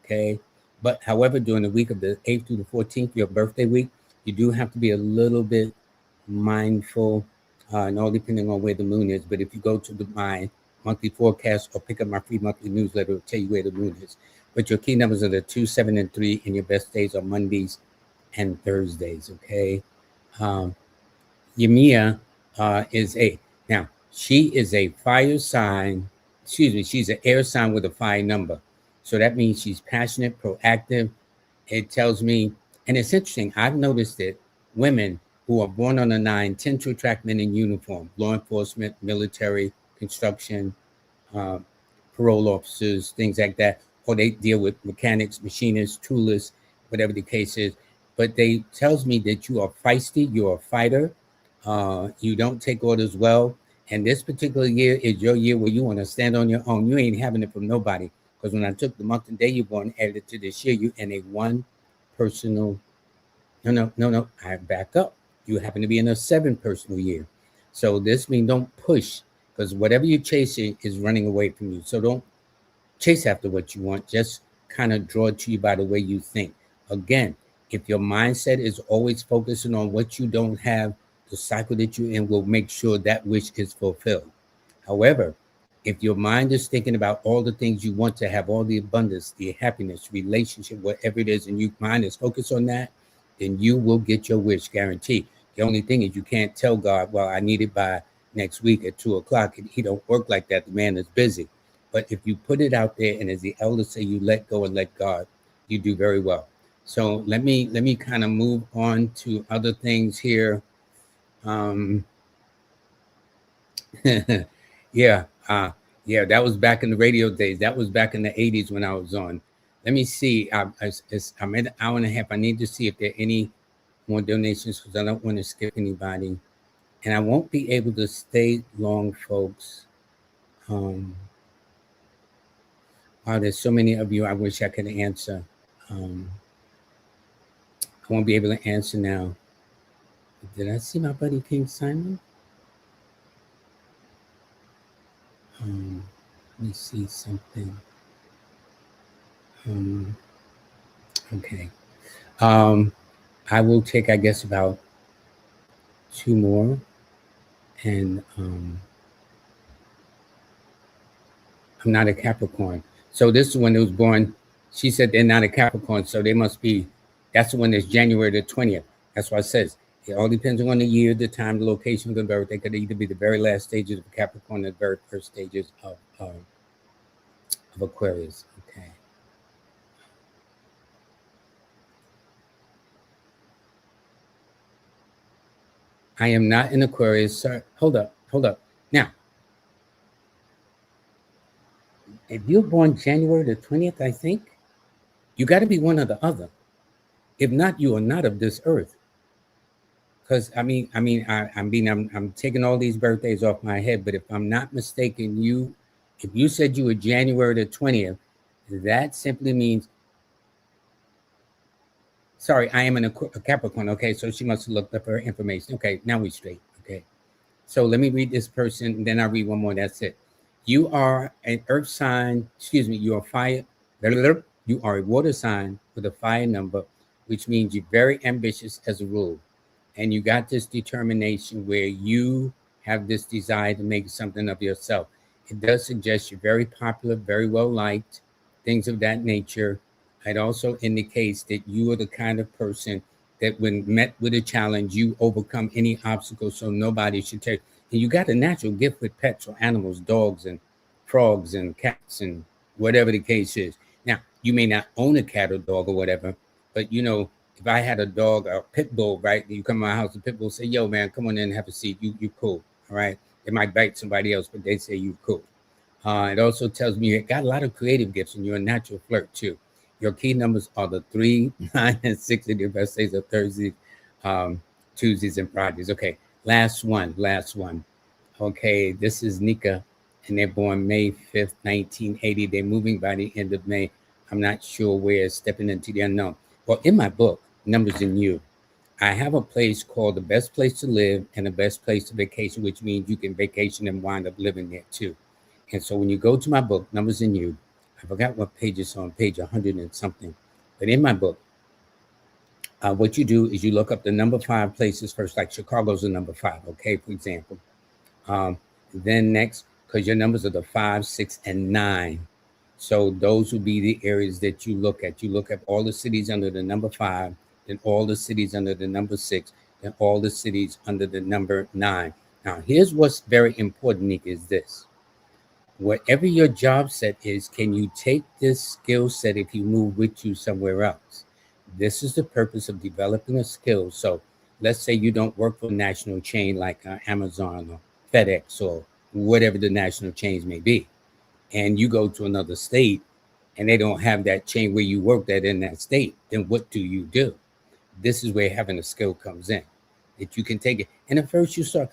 Okay. But however, during the week of the 8th through the 14th, your birthday week, you do have to be a little bit mindful, and all depending on where the moon is. But if you go to my monthly forecast or pick up my free monthly newsletter, it'll tell you where the moon is. But your key numbers are the 2, 7, and 3, and your best days are Mondays and Thursdays. Okay. Yamiya now she is a fire sign. Excuse me, she's an air sign with a 5 number. So that means she's passionate, proactive. It tells me, and it's interesting, I've noticed that women who are born on a 9 tend to attract men in uniform, law enforcement, military, construction, parole officers, things like that. Or they deal with mechanics, machinists, toolists, whatever the case is. But they tells me that you are feisty, you're a fighter, you don't take orders well. And this particular year is your year where you want to stand on your own. You ain't having it from nobody. Because when I took the month and day you're born, added it to this year, you in a one personal, no, I back up. You happen to be in a 7 personal year. So this means don't push, because whatever you're chasing is running away from you. So don't chase after what you want. Just kind of draw it to you by the way you think. Again, if your mindset is always focusing on what you don't have, the cycle that you're in will make sure that wish is fulfilled. However, if your mind is thinking about all the things you want to have, all the abundance, the happiness, relationship, whatever it is, and your mind is focused on that, then you will get your wish, guaranteed. The only thing is you can't tell God, well, I need it by next week at 2 o'clock. He don't work like that. The man is busy. But if you put it out there, and as the elders say, you let go and let God, you do very well. So let me kind of move on to other things here. Yeah, that was back in the radio days. That was back in the 80s when I was on. Let me see. I'm at an hour and a half. I need to see if there are any more donations, because I don't want to skip anybody. And I won't be able to stay long, folks. Wow, there's so many of you I wish I could answer. I won't be able to answer now. Did I see my buddy King Simon? Let me see something. Okay. I will take, I guess, about 2 more. And I'm not a Capricorn. So this is when it was born. She said they're not a Capricorn, so they must be, that's the one that's January the 20th. That's what it says. It all depends on the year, the time, the location of the birth. They could either be the very last stages of Capricorn or the very first stages of Aquarius. Okay. I am not in Aquarius, sir. Hold up. Now, if you're born January the 20th, I think, you got to be one or the other. If not, you are not of this earth. because I'm taking all these birthdays off my head, but if I'm not mistaken, if you said you were January the 20th, that simply means, sorry, I am a Capricorn. Okay, so she must have looked up her information. Okay, now we straight. Okay, so let me read this person, then I'll read one more. That's it. You are an earth sign, excuse me, you are fire, you are a water sign with a fire number, which means you're very ambitious as a rule. And you got this determination where you have this desire to make something of yourself. It does suggest you're very popular, very well liked, things of that nature. It also indicates that you are the kind of person that when met with a challenge, you overcome any obstacle so nobody should take. And you got a natural gift with pets or animals, dogs and frogs and cats and whatever the case is. Now, you may not own a cat or dog or whatever, but if I had a dog, a pit bull, right? You come to my house, a pit bull say, yo, man, come on in and have a seat. You cool, all right? They might bite somebody else, but they say you cool. It also tells me you got a lot of creative gifts and you're a natural flirt too. Your key numbers are the 3, 9, and 6 of your best days are Thursdays, Tuesdays, and Fridays. Okay, last one. Okay, this is Nika, and they're born May 5th, 1980. They're moving by the end of May. I'm not sure where, stepping into the unknown. Well, in my book, Numbers in You, I have a place called The Best Place to Live and The Best Place to Vacation, which means you can vacation and wind up living there too. And so when you go to my book, Numbers in You, I forgot what page it's on, page 100 and something. But in my book, what you do is you look up the number 5 places first, like Chicago's the number 5, okay, for example. Then next, because your numbers are the 5, 6, and 9. So those would be the areas that you look at. You look at all the cities under the number 5, then all the cities under the number 6, then all the cities under the number 9. Now, here's what's very important, Nick, is this. Whatever your job set is, can you take this skill set if you move with you somewhere else? This is the purpose of developing a skill. So let's say you don't work for a national chain like Amazon or FedEx or whatever the national chains may be, and you go to another state and they don't have that chain where you work that in that state, then what do? This is where having a skill comes in, that you can take it. And at first you start,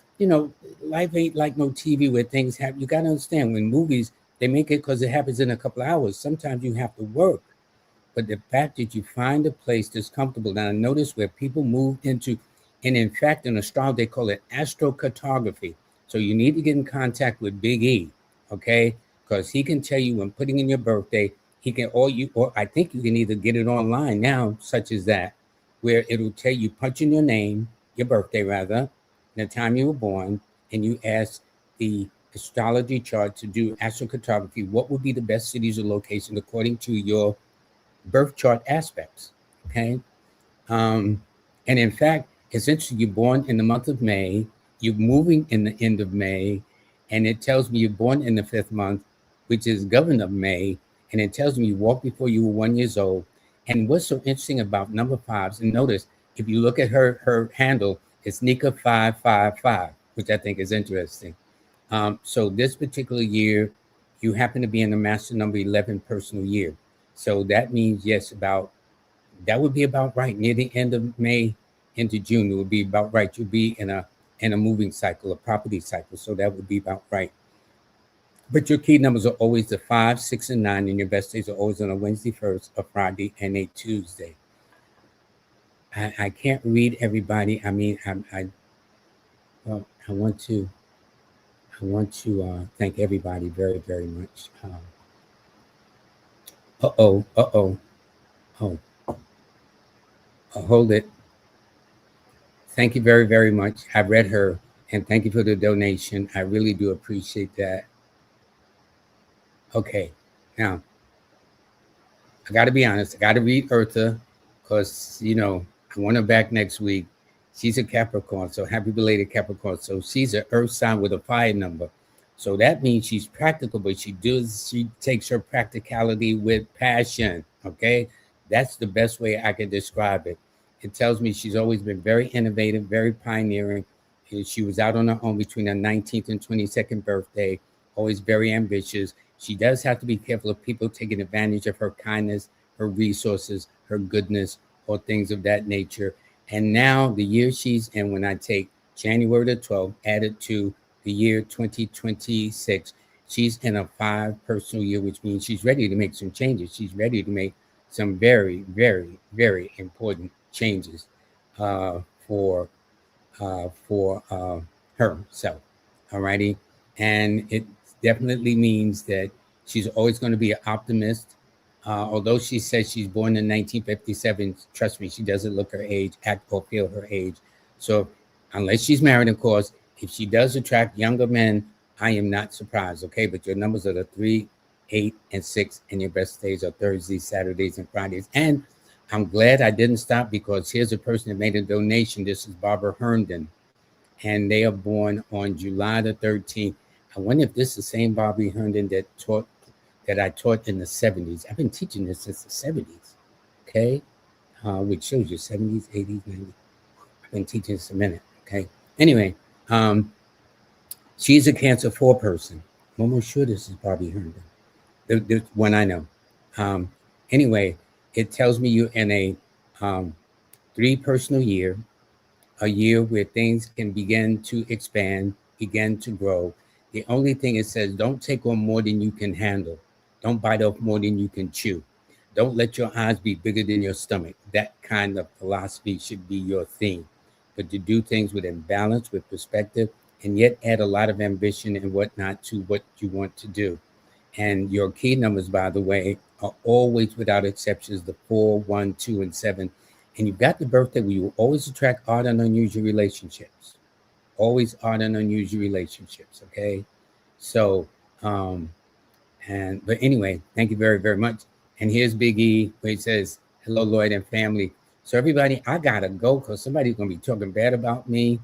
life ain't like no TV where things happen. You got to understand, when movies, they make it because it happens in a couple of hours. Sometimes you have to work. But the fact that you find a place that's comfortable. Now, I notice where people move into, and in fact, in astrology, they call it astrocartography. So you need to get in contact with Big E, okay? Because he can tell you when putting in your birthday, he can, or I think you can either get it online now, such as that, where it'll tell you, punch in your name, your birthday rather, the time you were born, and you ask the astrology chart to do astrocartography. What would be the best cities or locations according to your birth chart aspects? Okay. And in fact, it's interesting. You're born in the month of May. You're moving in the end of May, and it tells me you're born in the 5th month, which is governed of May, and it tells me you walked before you were 1 year old. And what's so interesting about number 5s, and notice if you look at her handle, it's Nika 555, which I think is interesting. So this particular year, you happen to be in the master number 11 personal year. So that means, yes, that would be about right near the end of May into June. It would be about right. You'll be in a moving cycle, a property cycle. So that would be about right. But your key numbers are always the 5, 6, and 9, and your best days are always on a Wednesday first, a Friday, and a Tuesday. I can't read everybody. I mean, I want to thank everybody very, very much. Oh, hold it. Thank you very, very much. I read her, and thank you for the donation. I really do appreciate that. Okay, now I got to be honest. I got to read Eartha because I want her back next week. She's a Capricorn, so happy belated Capricorn. So she's an Earth sign with a fire number. So that means she's practical, but she takes her practicality with passion. Okay, that's the best way I can describe it. It tells me she's always been very innovative, very pioneering. And she was out on her own between her 19th and 22nd birthday, always very ambitious. She does have to be careful of people taking advantage of her kindness, her resources, her goodness, or things of that nature. And now the year she's in, when I take January the 12th, added to the year 2026, she's in a 5 personal year, which means she's ready to make some changes. She's ready to make some very, very, very important changes uh, for for herself. Alrighty, and it definitely means that she's always going to be an optimist. Although she says she's born in 1957, trust me, she doesn't look her age, act or feel her age. So, unless she's married, of course, if she does attract younger men, I am not surprised. Okay, but your numbers are the 3, 8, and 6, and your best days are Thursdays, Saturdays, and Fridays. And I'm glad I didn't stop, because here's a person that made a donation. This is Barbara Herndon, and they are born on July the 13th. I wonder if this is the same Barbara Herndon that I taught in the 70s. I've been teaching this since the 70s, okay? Which shows you 70s, 80s, 90s. I've been teaching this a minute, okay? Anyway, she's a Cancer 4 person. I'm almost sure this is Barbara Herndon, the one I know. Anyway, it tells me you're in a 3 personal year, a year where things can begin to expand, begin to grow. The only thing it says, don't take on more than you can handle. Don't bite off more than you can chew. Don't let your eyes be bigger than your stomach. That kind of philosophy should be your theme. But to do things with balance, with perspective, and yet add a lot of ambition and whatnot to what you want to do. And your key numbers, by the way, are always, without exceptions, the 4, 1, 2, and 7. And you've got the birthday where you will always attract odd and unusual relationships. Always odd and unusual relationships, okay? So, but anyway, thank you very, very much. And here's Big E, where he says, hello, Lloyd and family. So everybody, I gotta go, because somebody's gonna be talking bad about me.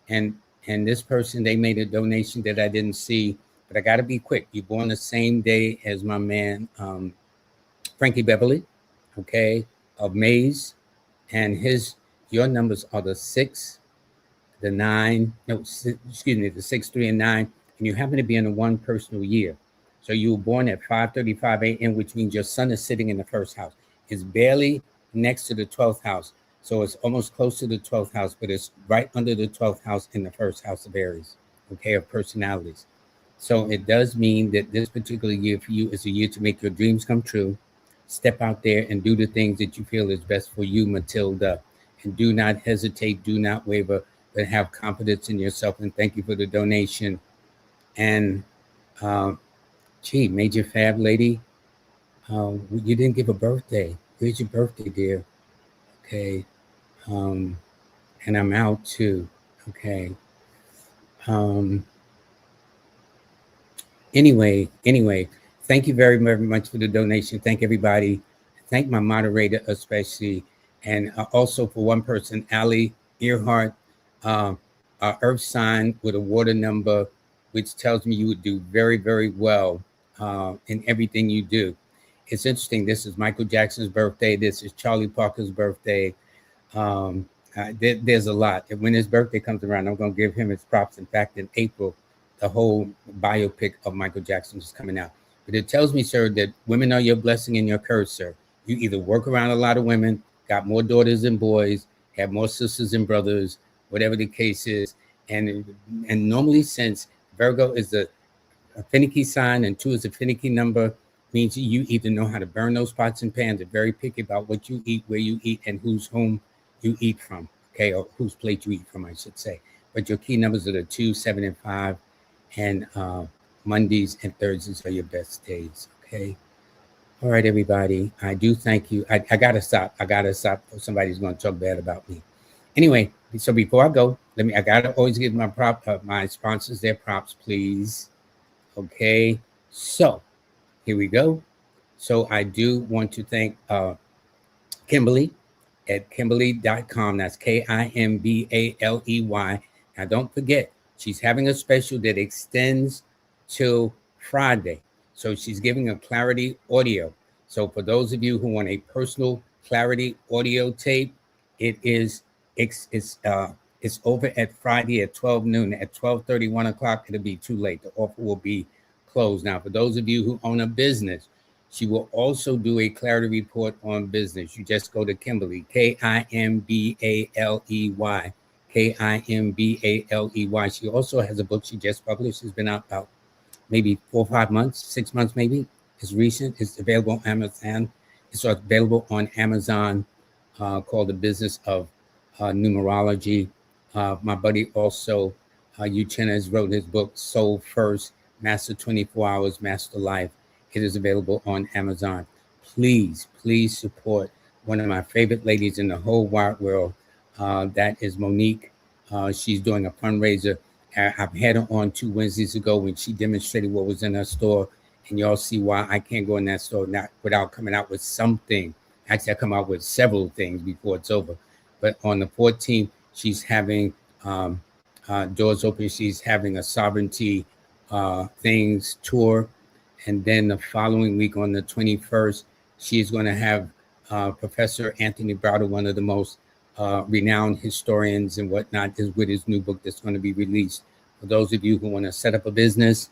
And this person, they made a donation that I didn't see, but I gotta be quick. You're born the same day as my man, Frankie Beverly, okay, of Maze. And your numbers are the 6, the 9, no, excuse me, the 6, 3, and 9, and you happen to be in a 1 personal year. So you were born at 5:35 a.m., which means your sun is sitting in the 1st house. It's barely next to the 12th house, so it's almost close to the 12th house, but it's right under the 12th house in the 1st house of Aries, okay, of personalities. So it does mean that this particular year for you is a year to make your dreams come true. Step out there and do the things that you feel is best for you, Matilda. And do not hesitate, do not waver, but have confidence in yourself. And thank you for the donation. And Major Fab Lady, you didn't give a birthday. Where's your birthday, dear? Okay. And I'm out too. Okay. Anyway, thank you very, very much for the donation. Thank everybody. Thank my moderator especially. And also for one person, Ali Earhart, earth sign with a water number, which tells me you would do very, very well in everything you do. It's interesting. This is Michael Jackson's birthday. This is Charlie Parker's birthday. There's a lot. And when his birthday comes around, I'm going to give him his props. In fact, in April, the whole biopic of Michael Jackson is coming out. But it tells me, sir, that women are your blessing and your curse, sir. You either work around a lot of women, got more daughters than boys, have more sisters and brothers, whatever the case is. And normally, since Virgo is a finicky sign and 2 is a finicky number, means you either know how to burn those pots and pans, are very picky about what you eat, where you eat, and whose home you eat from, okay, or whose plate you eat from, I should say. But your key numbers are the 2, 7, and 5, and Mondays and Thursdays are your best days, okay? All right, everybody, I do thank you. I gotta stop. Somebody's going to talk bad about me. Anyway, so before I go, I gotta always give my sponsors their props, please. Okay, so here we go. So I do want to thank Kimberly at Kimberly.com. That's KIMBALEY. Now don't forget, she's having a special that extends till Friday. So she's giving a clarity audio. So for those of you who want a personal clarity audio tape, it's over at Friday at 12 noon. At 12:30, 1 o'clock, it'll be too late. The offer will be closed. Now, for those of you who own a business, She will also do a clarity report on business. You just go to Kimberly, Kimbaley, Kimbaley. She also has a book she just published. It's been out about maybe 4 or 5 months, 6 months maybe. It's recent. It's available on Amazon. It's available on Amazon called The Business of Numerology. My buddy also, Uchenna, wrote his book, Soul First, Master 24 Hours, Master Life. It is available on Amazon. Please, please support one of my favorite ladies in the whole wide world. That is Monique. She's doing a fundraiser. I've had her on 2 Wednesdays ago when she demonstrated what was in her store. And y'all see why I can't go in that store without coming out with something. Actually, I come out with several things before it's over. But on the 14th, she's having doors open. She's having a sovereignty things tour. And then the following week on the 21st, she's going to have Professor Anthony Browder, one of the most renowned historians and whatnot, is with his new book that's going to be released. For those of you who want to set up a business,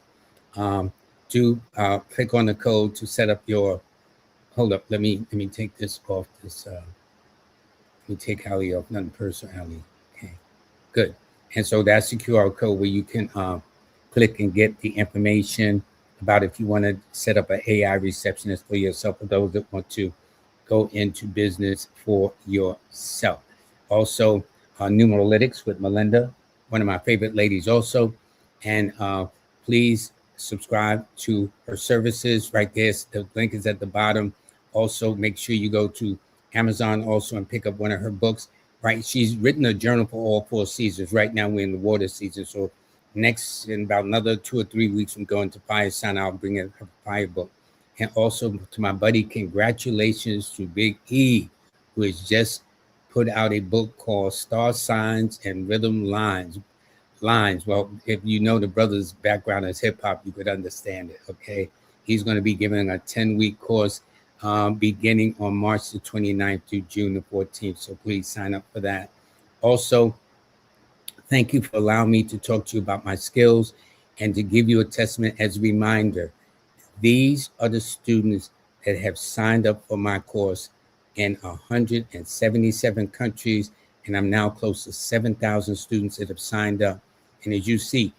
do click on the code to set up your. Hold up, let me take this off. Let me take Ali off, not personal Ali. Okay, good. And so that's the QR code where you can click and get the information about if you want to set up an AI receptionist for yourself, for those that want to go into business for yourself. Also, Numeralytics with Melinda, one of my favorite ladies also. And please subscribe to her services right there. The link is at the bottom. Also, make sure you go to Amazon also and pick up one of her books. Right, she's written a journal for all 4 seasons. Right now, we're in the water season. So next, in about another 2 or 3 weeks, I'm going to fire sign. I'll bring in her fire book. And also to my buddy, congratulations to Big E, who has just put out a book called Star Signs and Rhythm Lines. Well, if you know the brother's background as hip hop, you could understand it. Okay, he's going to be giving a 10-week course beginning on March the 29th through June the 14th. So please sign up for that. Also, thank you for allowing me to talk to you about my skills and to give you a testament as a reminder. These are the students that have signed up for my course in 177 countries, and I'm now close to 7,000 students that have signed up. And as you see,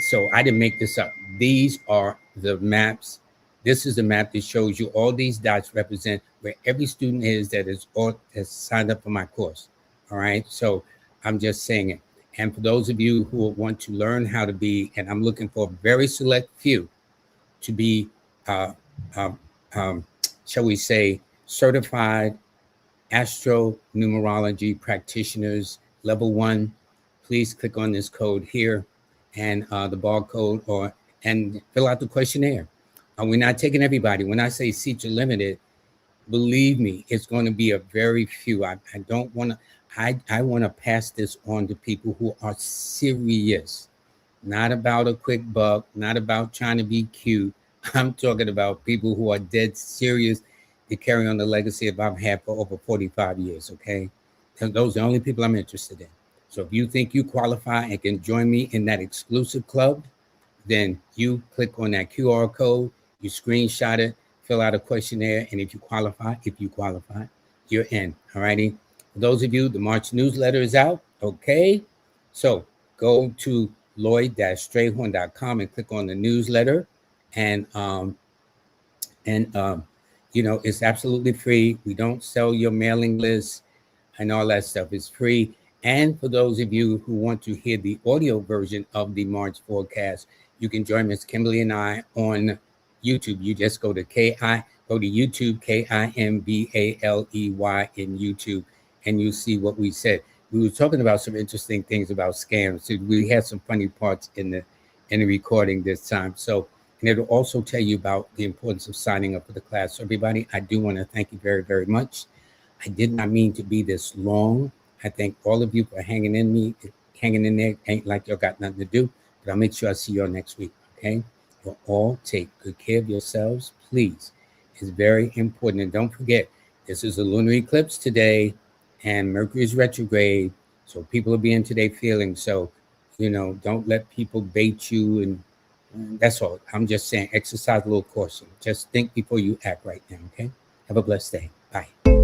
so I didn't make this up. These are the maps. This is the map that shows you all these dots represent where every student is that has signed up for my course. All right, so I'm just saying it. And for those of you who want to learn how to be, and I'm looking for a very select few to be, shall we say, certified astro-numerology practitioners, level 1, please click on this code here and the barcode and fill out the questionnaire. We're not taking everybody. When I say seats are limited, believe me, it's going to be a very few. I don't want to. I want to pass this on to people who are serious, not about a quick buck, not about trying to be cute. I'm talking about people who are dead serious to carry on the legacy that I've had for over 45 years, okay? And those are the only people I'm interested in. So if you think you qualify and can join me in that exclusive club, then you click on that QR code, you screenshot it, fill out a questionnaire, and if you qualify, you're in, all righty? For those of you, the March newsletter is out, okay? So go to Lloyd-Strayhorn.com and click on the newsletter, and you know, it's absolutely free. We don't sell your mailing list and all that stuff. It's free. And for those of you who want to hear the audio version of the March forecast, you can join Miss Kimberly and I on YouTube. You just go to YouTube, Kimbaley in YouTube, and you see what we said. We were talking about some interesting things about scams. So we had some funny parts in the recording this time. So, and it'll also tell you about the importance of signing up for the class. So everybody, I do want to thank you very, very much. I did not mean to be this long. I thank all of you for hanging in there. Ain't like y'all got nothing to do, but I'll make sure I see y'all next week, okay? You'll all take good care of yourselves, please. It's very important. And don't forget, this is a lunar eclipse today, and Mercury is retrograde, so people are being to their feelings. So, you know, don't let people bait you and That's all. I'm just saying, exercise a little caution. Just think before you act right now, okay? Have a blessed day. Bye.